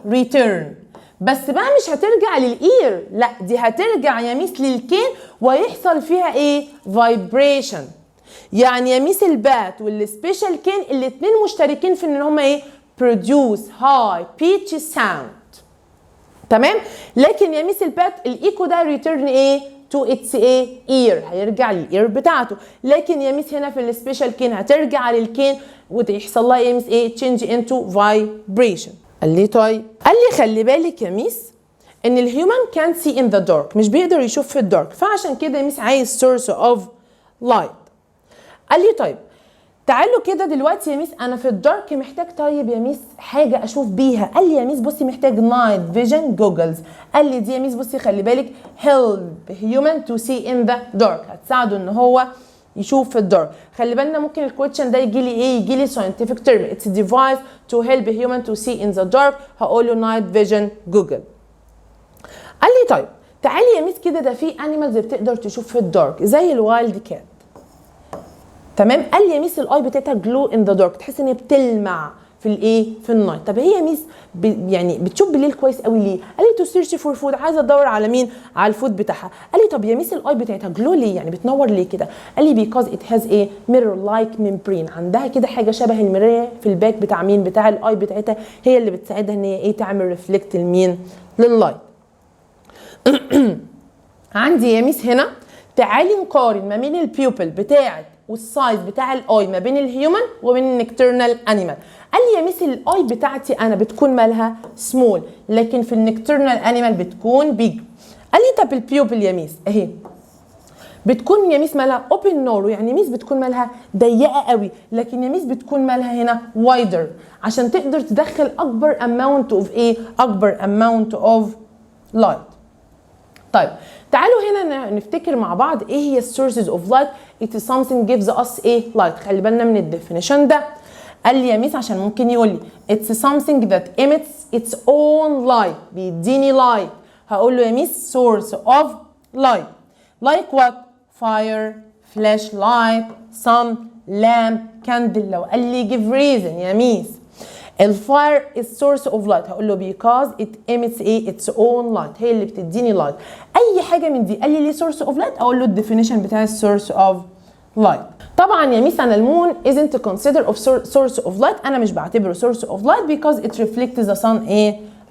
ريتيرن. بس بقى مش هترجع للاير، لا دي هترجع يا ميس للكين ويحصل فيها فايبريشن. يعني يا ميس البات والسبيشال كين الاتنين مشتركين في ان هما بروديوس هاي بيتش ساوند. تمام؟ لكن يا ميس البات الايكو ده ريتيرن تو اتس اير، هيرجع للاير بتاعته. لكن يا ميس هنا في السبيشال كين هترجع للكين وتحصل لها يا ميس تشينج انتو فايبريشن. قال لي طيب، قال لي خلي بالك يا ميس ان الهيومن كان سي ان ذا دارك، مش بيقدر يشوف في الدارك، فعشان كده يا ميس عايز سورس اوف لايت. قال لي طيب تعالوا كده دلوقتي يا ميس انا في الدارك محتاج طيب يا ميس حاجه اشوف بيها. قال لي يا ميس بصي محتاج نايت فيجن جوجلز. قال لي دي يا ميس بصي خلي بالك help human to see in the dark، هتساعده ان هو يشوف في الدارك. خلي بالنا ممكن الكويشن ده يجي لي يجي لي scientific term it's a device to help human to see in the dark. هقول له نايت فيجن جوجل. قال لي طيب تعالي يا ميس كده ده في انيمالز بتقدر تشوف في الدارك زي الوايلد كات. تمام؟ قال لي يا ميس الاي بتاعتها جلو ان ذا دارك، تحس ان هي بتلمع في في النايت. طب هي ميس يعني بتشوف بالليل كويس قوي ليه؟ قال لي تو سيرش فور فود، عايزه ادور على مين؟ على الفود بتاعها. قال لي طب يا ميس الاي بتاعتها جلو ليه؟ يعني بتنور ليه كده؟ قال لي بيكوز ات هاز ميرور لايك ميمبرين، عندها كده حاجه شبه المرايه في الباك بتاع مين؟ بتاع الاي بتاعتها، هي اللي بتساعدها ان هي تعمل ريفلكت لمين؟ لللايت. عندي يا ميس هنا تعالي نقارن ما بين البيوبل بتاعت والسايز بتاع الاي ما بين الهيومن وبين النكترنال انيمال. قال لي يا ميس الاي بتاعتي انا بتكون مالها سمول، لكن في النكترنال انيمال بتكون بيج. قال لي طب البيوبل يا ميس اهي بتكون يا ميس مالها اوبن نورو، يعني ميس بتكون مالها ضيقه قوي، لكن يا ميس بتكون مالها هنا وايدر عشان تقدر تدخل اكبر اماونت اوف اكبر اماونت اوف لايت. طيب تعالوا هنا نفتكر مع بعض ايه هي السورسز اوف لايت. it is something gives us light. خلي بالنا من الديفينيشن ده. قال لي يا ميس عشان ممكن يقول لي it's something that emits its own light، بيديني light. هقول له يا ميس source of light like what؟ fire، flashlight، sun، lamp، candle. لو قال لي give reason يا ميس الفاير is source of light، هقول له because it emits its own light، هي اللي بتديني light. اي حاجه من دي قال لي ليه source of light، اقول له الديفينيشن بتاع source of light. طبعا يا ميس انا المون isn't considered of source of light، انا مش بعتبره source of light because it reflects the sun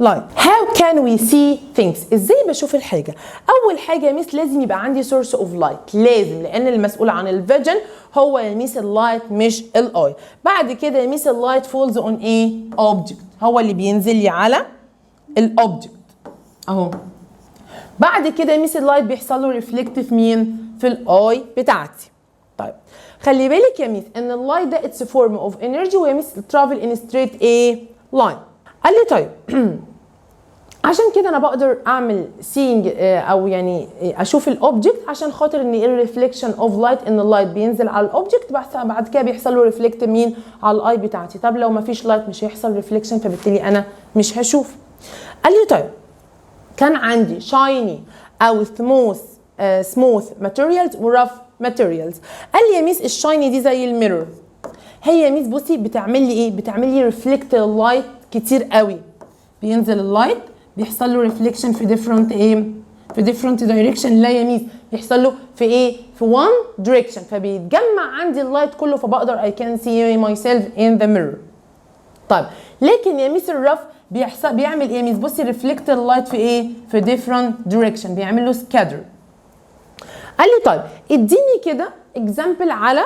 light. How can we see things؟ ازاي بشوف الحاجة؟ أول حاجة يا ميس لازم يبقى عندي source of light، لازم، لأن المسؤول عن الفيجن هو يا ميس اللايت مش الاي. بعد كده يا ميس اللايت فولز اون ايه؟ object، هو اللي بينزل لي على الاوبجكت اهو. بعد كده يا ميس اللايت بيحصل له ريفلكت في مين؟ في الاي بتاعتي. طيب خلي بالك يا ميس ان اللايت ده اتس فورم اوف انرجي ويا ميس ترافل ان ستريت ايه؟ لاين. قال لي طيب عشان كده انا بقدر اعمل سينج او يعني اشوف الاوبجكت عشان خاطر ان الريفليكشن اوف لايت ان اللايت بينزل على الاوبجكت بعد كده بيحصل له ريفلكت مين؟ على الاي بتاعتي. طب لو ما فيش لايت مش هيحصل ريفليكشن فبالتالي انا مش هشوف. قال لي طيب كان عندي شايني او سموث ماتيريالز ورف ماتيريالز. قال لي يا ميس الشايني دي زي الميرور، هي يا ميس بصي بتعمل لي ايه؟ بتعمل لي ريفلكت اللايت كتير قوي، بينزل اللايت بيحصل له ريفليكشن في ديفرنت ايه؟ في ديفرنت دايركشن. لا يا ميس بيحصل له في ايه؟ في وان دايركشن، فبيتجمع عندي اللايت كله فبقدر I can see myself in the mirror. طيب لكن يا ميس الرف بيعمل ايه يا ميس؟ بصي ريفلكت اللايت في ايه؟ في ديفرنت دايركشن، بيعمل له سكاتر. قال لي طيب اديني كده اكزامبل على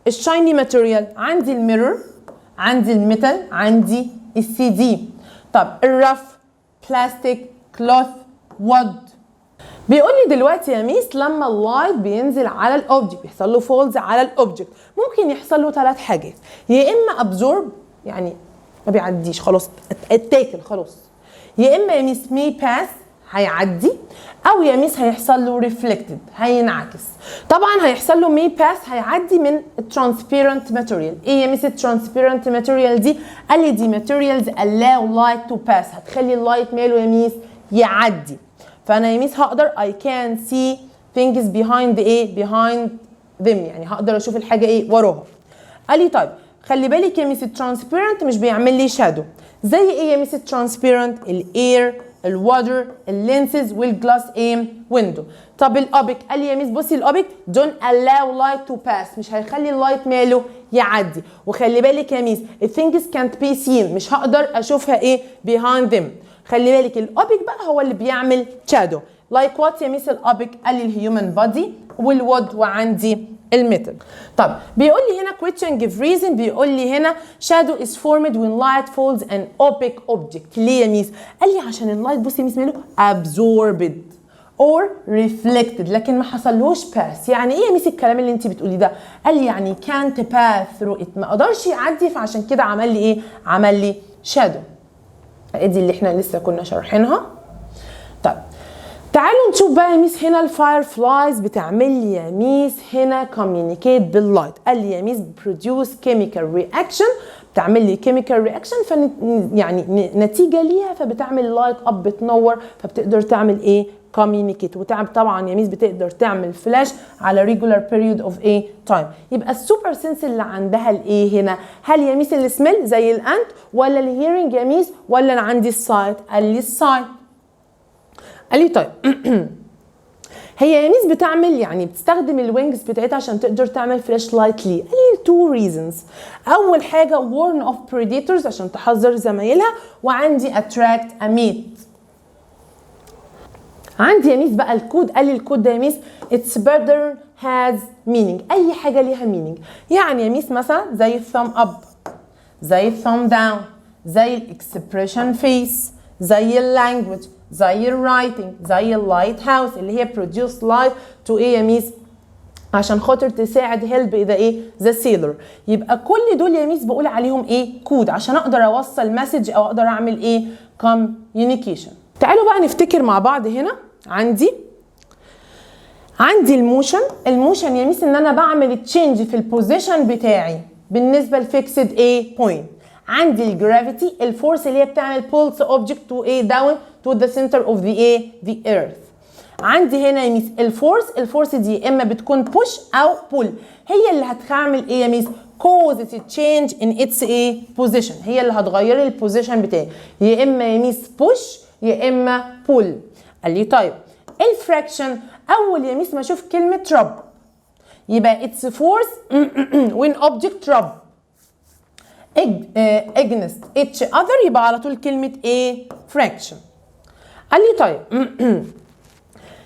الشايني ماتيريال. عندي الميرور، عندي الميتال، عندي السي دي. طب الرف بلاستيك، كلوث، وود. بيقول لي دلوقتي يا ميس لما اللايت بينزل على الاوبجكت بيحصل له فولز على الاوبجكت ممكن يحصل له 3 حاجات، يا اما ابزورب يعني ما بيعديش خلاص اتاكل خلاص، يا اما يا ميس مي باس هيعدي، او يا ميس هيحصل له ريفلكتد هينعكس. طبعا هيحصل له مي باس هيعدي من الترانسبيرنت ماتيريال. ايه يا ميس الترانسبيرنت ماتيريال دي؟ قال لي دي ماتيريالز allow light to pass، هتخلي اللايت ماله يا ميس؟ يعدي. فانا يا ميس هقدر I can see things behind ايه؟ behind them، يعني هقدر اشوف الحاجه ايه؟ وراها. قال لي طيب خلي بالك يا ميس الترانسبيرنت مش بيعمل لي شادو. زي ايه يا ميس الترانسبيرنت؟ الاير، الواتر، اللينسز، والجلاس ايه؟ ويندو. طب الاوبك؟ قال لي يا ميس بصي الاوبك don't allow light to pass، مش هيخلي اللايت ماله؟ يعدي. وخلي بالك يا ميس الثينجز can't be seen، مش هقدر اشوفها ايه؟ behind them. خلي بالك الاوبك بقى هو اللي بيعمل شادو. لايك وات يا ميس الاوبك؟ قال لي الهيومن بودي والوود وعندي الميتال. طب بيقول لي هنا question give reason، بيقول لي هنا shadow is formed when light falls an opaque object. ليه يا ميس؟ قال لي عشان اللايت بصي يا ميس ماله؟ absorbed or reflected، لكن ما حصلهوش pass. يعني ايه يا ميس الكلام اللي انت بتقولي ده؟ قال لي يعني can't pass through it، ما قدرش يعدي، فعشان كده عمل لي ايه؟ عمل لي shadow. ادي اللي احنا لسه كنا شارحينها. طيب تعالوا نشوف بقى يا ميس هنا الفاير فلايز بتعمل لي يا ميس هنا كوميونيكيت باللايت. قال لي يا ميس بروديوس كيميكال رياكشن، بتعمل لي كيميكال رياكشن يعني نتيجه ليها فبتعمل لايت اب بتنور فبتقدر تعمل ايه؟ كوميونيكيت. وتعمل طبعا يا ميس بتقدر تعمل فلاش على ريجولار بيريود اوف ايه؟ تايم. يبقى السوبر سنس اللي عندها الايه هنا؟ هل يا ميس السميل زي الانت، ولا الهيرنج يا ميس، ولا انا عندي السايت؟ قال لي السايت. قال لي طيب هي يا ميس بتعمل يعني بتستخدم الوينجز بتاعتها عشان تقدر تعمل فلاش لايت ليه؟ قال لي 2 reasons. اول حاجه warn of predators عشان تحذر زمايلها، وعندي attract a mate. عندي يا ميس بقى الكود. قال لي الكود ده يا ميس its pattern has meaning، اي حاجه ليها meaning. يعني يا ميس مثلا زي الثumb up، زي الثumb down، زي الاكسبريشن فيس، زي اللانجوج، زي الرايتنج، زي اللايت هاوس اللي هي produce light to ايه يا ميس؟ عشان خاطر تساعد help اذا ايه؟ the sailor. يبقى كل دول يا ميس بقول عليهم ايه؟ كود عشان اقدر اوصل مسج او اقدر اعمل ايه؟ communication. تعالوا بقى نفتكر مع بعض. هنا عندي الموشن يا ميس ان انا بعمل تشينج في البوزيشن بتاعي بالنسبه لفيكسد ايه؟ بوينت. عندي الجرافيتي الفورس اللي هي بتعمل pulse object to ايه؟ down to the center of the ايه؟ the earth. عندي هنا يا ميس الفورس دي يا اما بتكون push او pull، هي اللي هتعمل ايه يا ميس؟ cause it change in its ايه؟ position، هي اللي هتغير لي البوزيشن بتاعي، يا اما يا ميس push يا اما pull. قال لي طيب الفراكشن، اول يا ميس ما اشوف كلمه rub يبقى it's force when object rub. against each other يبقى على طول كلمة ايه؟ fraction. قال لي طيب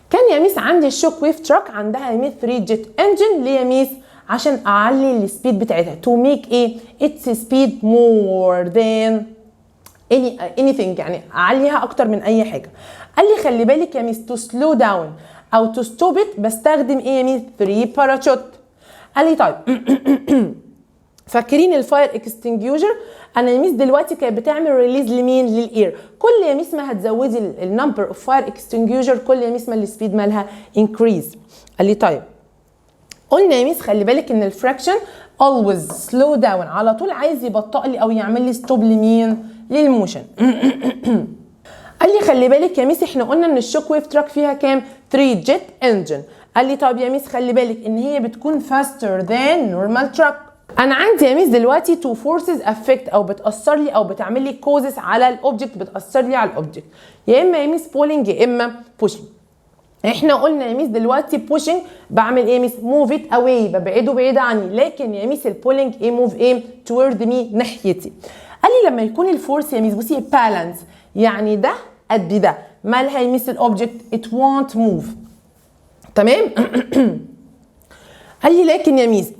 كان يا ميس عندي الشوك ويف تراك عندها يا ميس 3 جيت انجن. ليه يا ميس؟ عشان اعلي السبيد بتاعتها to make ايه؟ its speed more than anything، يعني اعليها اكتر من اي حاجه. قال لي خلي بالك يا ميس to slow down او to stop it بستخدم ايه يا ميس؟ 3 باراشوت. قال لي طيب فاكرين الفاير اكستنجيوشر؟ انا يا ميس دلوقتي كانت بتعمل ريليز لمين؟ للاير. كل يا ميس ما هتزودي النمبر اوف فاير اكستنجيوشر كل يا ميس ما السبيد مالها انكريز. قال لي طيب قلنا يا ميس خلي بالك ان الفراكشن always slow down، على طول عايز يبطئ لي او يعمل لي ستوب لمين؟ للموشن. قال لي خلي بالك يا ميس احنا قلنا ان الشوك ويف تراك فيها كام؟ 3 جيت انجن. قال لي طب يا ميس خلي بالك ان هي بتكون faster than normal truck. انا عندي يا ميس دلوقتي تو فورسز افكت او بتاثر لي او بتعمل لي كوزز على الاوبجكت، بتاثر لي على الاوبجكت، يا اما يا ميس بولينج يا اما بوشنج. احنا قلنا يا ميس دلوقتي بوشنج بعمل ايه يا ميس؟ موف ات اواي، ببعده بعيد عني. لكن يا ميس البولينج ايه؟ موف ايه؟ توورد مي، ناحيتي. قال لي لما يكون الفورس يا ميس بصي بالانس، يعني ده قد ده، مالها يا ميس الاوبجكت؟ ات وونت موف. تمام. قال لي لكن يا ميس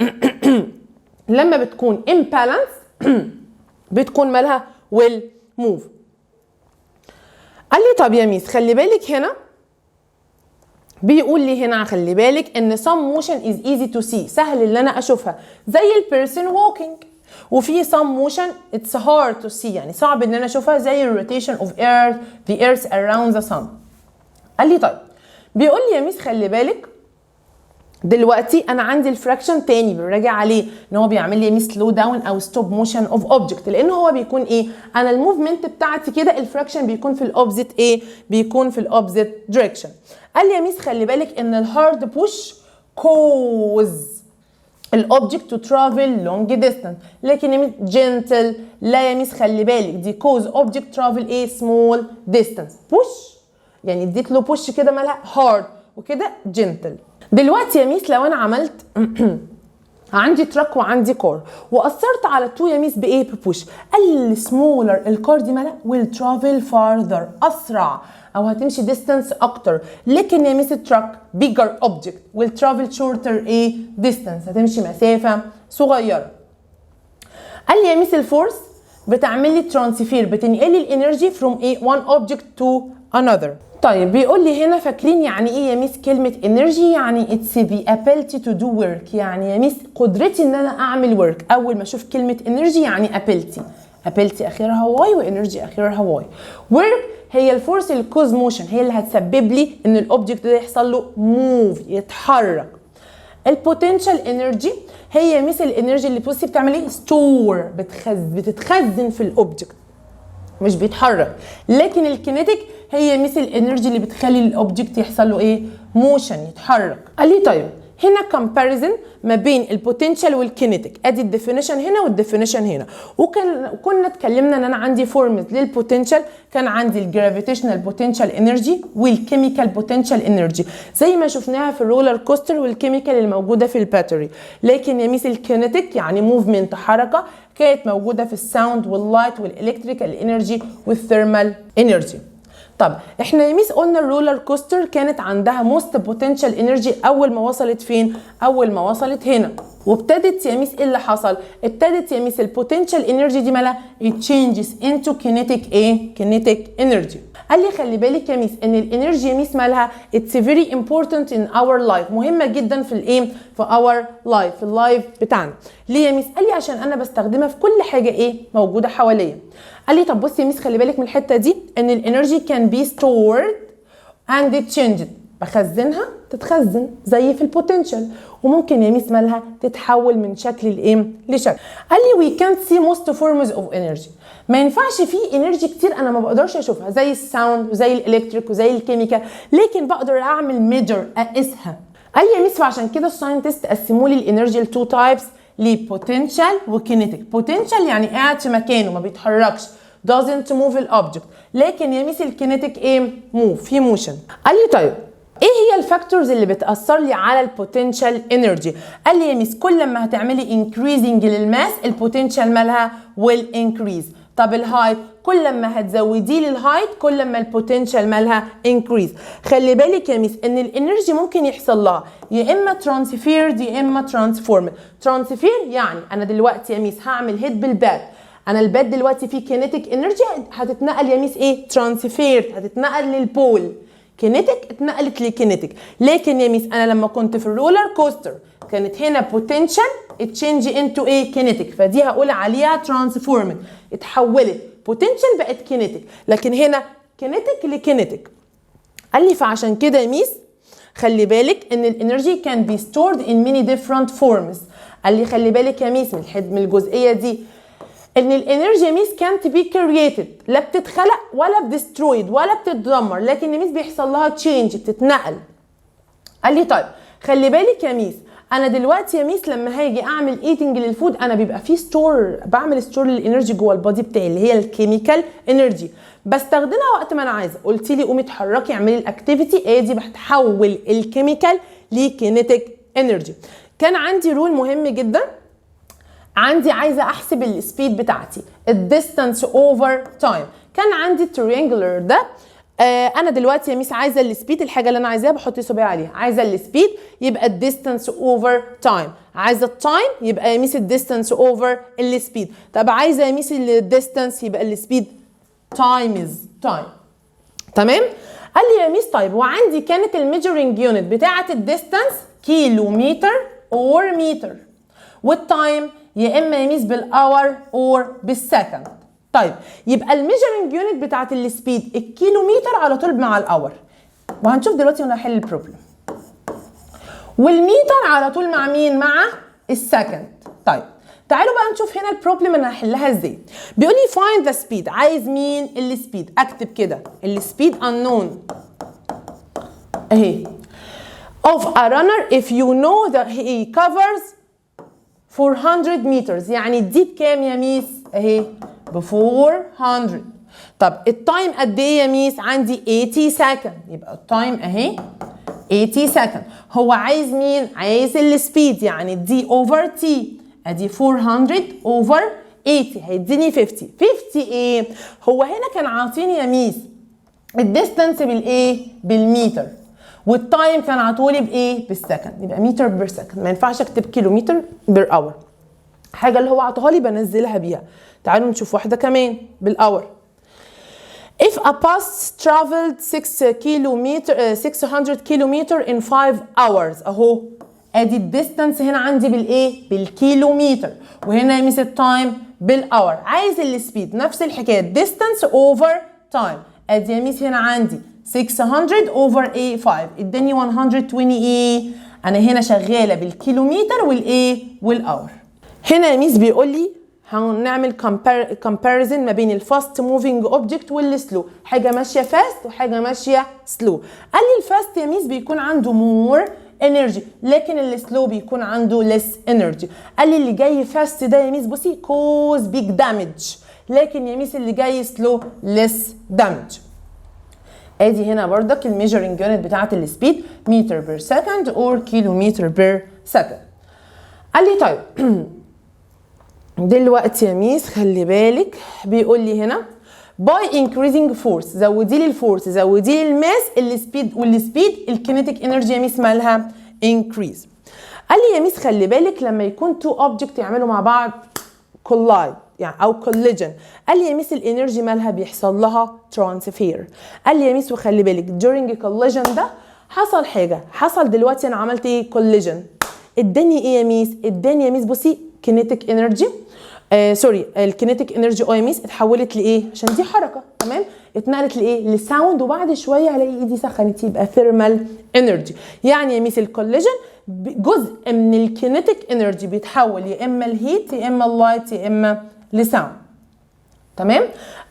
لما بتكون imbalance بتكون مالها will move. قال لي طب يا ميس خلي بالك هنا بيقول لي هنا خلي بالك ان some motion is easy to see، سهل ان انا اشوفها زي البيرسون walking، وفي some motion it's hard to see يعني صعب ان انا اشوفها زي rotation of earth the earth around the sun. قال لي طيب بيقول لي يا ميس خلي بالك دلوقتي انا عندي الفراكشن تاني بنراجع عليه ان هو بيعمل لي سلو داون او ستوب موشن اوف اوبجكت، لان هو بيكون ايه؟ انا الموفمنت بتاعتي كده الفراكشن بيكون في الاوبزيت ايه؟ بيكون في الاوبزيت دايركشن. قال لي يا ميس خلي بالك ان الهارد بوش كوز الاوبجكت تو ترافل لونج ديستانس، لكن يا ميس جنتل لا يا ميس خلي بالك دي كوز اوبجكت ترافل ايه؟ سمول ديستانس. بوش يعني اديت له بوش كده مالها هارد وكده جنتل. دلوقتي يا ميس لو انا عملت عندي تراك وعندي كار واثرت على التو يا ميس بايه؟ ببوش. السمولر الكار دي مالها will travel farther، اسرع او هتمشي ديستانس اكتر، لكن يا ميس التراك bigger object will travel shorter ايه؟ distance، هتمشي مسافه صغيره. قال لي يا ميس الفورس بتعمل لي ترانسفير، بتنقل لي الانرجي from ايه؟ one object to another. طيب بيقول لي هنا فاكرين يعني ايه يا ميس كلمه انرجي؟ يعني اتس the ability to do work، يعني يا ميس قدرتي ان انا اعمل ورك. اول ما اشوف كلمه انرجي يعني ability اخرها واي وانرجي اخرها واي. ورك هي الفورس الكوز موشن، هي اللي هتسبب لي ان الاوبجكت ده يحصل له موف، يتحرك. البوتنشال انرجي هي يا ميس الانرجي اللي بصي بتعمل ايه؟ ستور، بتتخزن في الاوبجكت مش بيتحرك. لكن الكينيتيك هي مثل الانرجي اللي بتخلي الاوبجكت يحصل له ايه؟ موشن، يتحرك. قال لي طيب هنا كومباريزن ما بين البوتنشال والكينيتيك، ادي الديفينيشن هنا والديفينيشن هنا. وكنا اتكلمنا ان انا عندي فورمز للبوتنشال، كان عندي الجرافيتيشنال بوتنشال انرجي والكيميكال بوتنشال انرجي زي ما شفناها في الرولر كوستر والكيميكال اللي موجوده في الباتري. لكن يا ميس الكينيتيك يعني موفمنت، حركه، كانت موجوده في الساوند واللايت والالكتريكال انرجي والثيرمال انرجي. طب احنا يا ميس قلنا الرولر كوستر كانت عندها موست بوتنشال انرجي اول ما وصلت فين؟ اول ما وصلت هنا. وابتدت يا ميس ايه اللي حصل؟ ابتدت يا ميس البوتنشال انرجي دي مالها؟ it changes into kinetic ايه؟ kinetic energy. قال لي خلي بالك يا ميس ان الانرجي يا ميس مالها it's very important in our life، مهمه جدا في الايه؟ في our life، في اللايف بتاعنا. ليه يا ميس؟ قال لي عشان انا بستخدمها في كل حاجه ايه؟ موجوده حواليا. قال لي طب بصي يا ميس خلي بالك من الحته دي ان الانرجي كان بي stored and changed، بخزنها تتخزن زي في البوتنشال، وممكن يا ميس مالها تتحول من شكل لايه؟ لشكل. قال لي we can't see most forms of energy، ما ينفعش في انرجي كتير انا ما بقدرش اشوفها زي الساوند وزي الالكتريك وزي الكيميكال، لكن بقدر اعمل ميجر، اقيسها. قال لي يا ميس فعشان كده الساينتست قسموا لي الانرجي لتو تايبس، لبوتنشال وكينيتيك. بوتنشال يعني قاعد في مكانه ما بيتحركش doesn't move الاوبجكت، لكن يا ميس الكينيتيك ايه؟ موف، في موشن. قال لي طيب ايه هي الفاكتورز اللي بتاثر لي على البوتنشال انرجي؟ قال لي يا ميس كل ما هتعملي انكريزنج للماس البوتنشال مالها ويل انكريز. طب الهايت كل ما هتزودي لي الهايت كل ما البوتنشال مالها انكريز. خلي بالك يا ميس ان الانرجي ممكن يحصل لها يا اما ترانسفيرد يا اما ترانسفورمد. ترانسفير يعني انا دلوقتي يا ميس هعمل هيد بالباك، انا الباد دلوقتي فيه كينيتيك انرجي هتتنقل يا ميس ايه؟ ترانسفيرد، هتتنقل للبول. كينيتيك اتنقلت لكينيتيك. لكن يا ميس انا لما كنت في الرولر كوستر كانت هنا بوتنشال اتشينج انتو ايه؟ كينيتيك، فدي هقول عليها ترانسفورمد، اتحولت بوتنشال بقت كينيتيك. لكن هنا كينيتيك لكينيتيك. قال لي فعشان كده يا ميس خلي بالك ان الانرجي كان بي ستورد ان ماني ديفرنت فورمز. قال لي خلي بالك يا ميس من الجزئيه دي ان الانرجي ميس كانت بي كرييتد، لا بتتخلق ولا بتسترويد ولا بتتدمر، لكن ميس بيحصل لها تشينج، بتتنقل. قال لي طيب خلي بالك يا ميس انا دلوقتي يا ميس لما هاجي اعمل ايتنج للفود انا بيبقى فيه ستور، بعمل ستور للانرجي جوه البادي بتاعي اللي هي الكيميكال انرجي، بستخدمها وقت ما انا عايزه. قلت لي قومي اتحركي اعملي الاكتيفيتي، ادي بتحول الكيميكال لكينيتيك انرجي. كان عندي رول مهم جدا، عندي عايزه احسب السبيد بتاعتي الديستانس اوفر تايم. كان عندي التريانجلر ده انا دلوقتي يا ميس عايزه السبيد، الحاجه اللي انا عايزاها بحط صباعي عليها، عايزه السبيد يبقى الديستانس اوفر تايم، عايزه التايم يبقى يا ميس الديستانس اوفر السبيد. طب عايزه يا ميس الديستانس يبقى السبيد تايمز تايم. تمام؟ قال لي يا ميس طيب وعندي كانت الميجرنج يونت بتاعه الديستانس كيلومتر اور متر، والتايم يا اما يا ميس بالاور اور بالسكند. طيب يبقى الميجرنج يونت بتاعت السبيد الكيلومتر على طول مع الاور، وهنشوف دلوقتي وانا هحل البروبلم. والمتر على طول مع مين؟ مع السكند. طيب تعالوا بقى نشوف هنا البروبلم انا هحلها ازاي. بيقول لي find the speed، عايز مين؟ السبيد. اكتب كده السبيد unknown اهي of a runner if you know that he covers 400 meters. يعني دي بكام يا ميس؟ اهي ب 400. طب التايم قد ايه يا ميس؟ عندي 80 سكند، يبقى التايم اهي 80 سكند. هو عايز مين؟ عايز السبيد، يعني دي اوفر تي، ادي 400 اوفر 80 هيديني 50. 50 ايه؟ هو هنا كان عاطيني يا ميس الديستانس بالايه؟ بالمتر، والتايم كان عطولي بايه؟ بالسكند، يبقى متر بير سكند، ما ينفعش اكتب كيلومتر بير اور. حاجه اللي هو عطاها لي بنزلها بيها. تعالوا نشوف واحده كمان بالاور. If a bus traveled 600 kilometer in 5 hours اهو ادي الديستانس هنا عندي بالايه؟ بالكيلومتر، وهنا يميس التايم بالاور. عايز السبيد نفس الحكايه ديستانس اوفر تايم، ادي يميس هنا عندي 600 اوفر ايه 5 اداني 120 ايه. انا هنا شغاله بالكيلومتر والايه؟ والاور. هنا يميس بيقول لي هنعمل كومباريزن ما بين الفاست موفينج اوبجكت والسلو، حاجه ماشيه فاست وحاجه ماشيه سلو. قال لي الفاست يا ميس بيكون عنده مور انرجي، لكن السلو بيكون عنده ليس انرجي. قال لي اللي جاي فاست ده يا ميس بصي كوز بيج دامج، لكن يا ميس اللي جاي سلو ليس دامج. ادي هنا بردك الميجرنج يونت بتاعت السبيد متر بير سكند اور كيلومتر بير سكند. قال لي طيب دلوقتي يا ميس خلي بالك بيقول لي هنا باي increasing force، زودي لي الفورس، زودي لي الماس، السبيد، والسبيد الكينيتيك انرجي يا ميس مالها increase. قال لي يا ميس خلي بالك لما يكون تو اوبجكت يعملوا مع بعض collide يعني او collision، قال لي يا ميس الانرجي مالها بيحصل لها ترانسفير. قال لي يا ميس وخلي بالك during collision ده حصل حاجه، حصل دلوقتي انا عملت ايه؟ collision. اداني ايه يا ميس؟ اداني يا ميس بصي كينيتيك انرجي سوري الكينيتيك انرجي يا ميس اتحولت لايه؟ عشان دي حركه تمام، اتنقلت لايه؟ لساوند، وبعد شويه الاقي ايدي سخنت يبقى ثيرمال انرجي. يعني يا ميس الكوليجن جزء من الكينيتيك انرجي بيتحول يا اما الهيت يا اما اللايت يا اما لساوند. تمام؟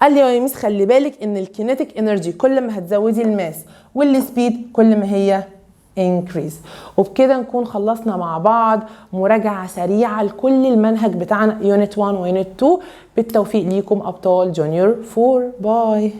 قال لي يا ميس خلي بالك ان الكينيتيك انرجي كل ما هتزودي الماس والسبيد كل ما هي increase. وبكده نكون خلصنا مع بعض مراجعة سريعة لكل المنهج بتاعنا يونت 1 ويونت 2. بالتوفيق ليكم أبطال جونيور 4. باي.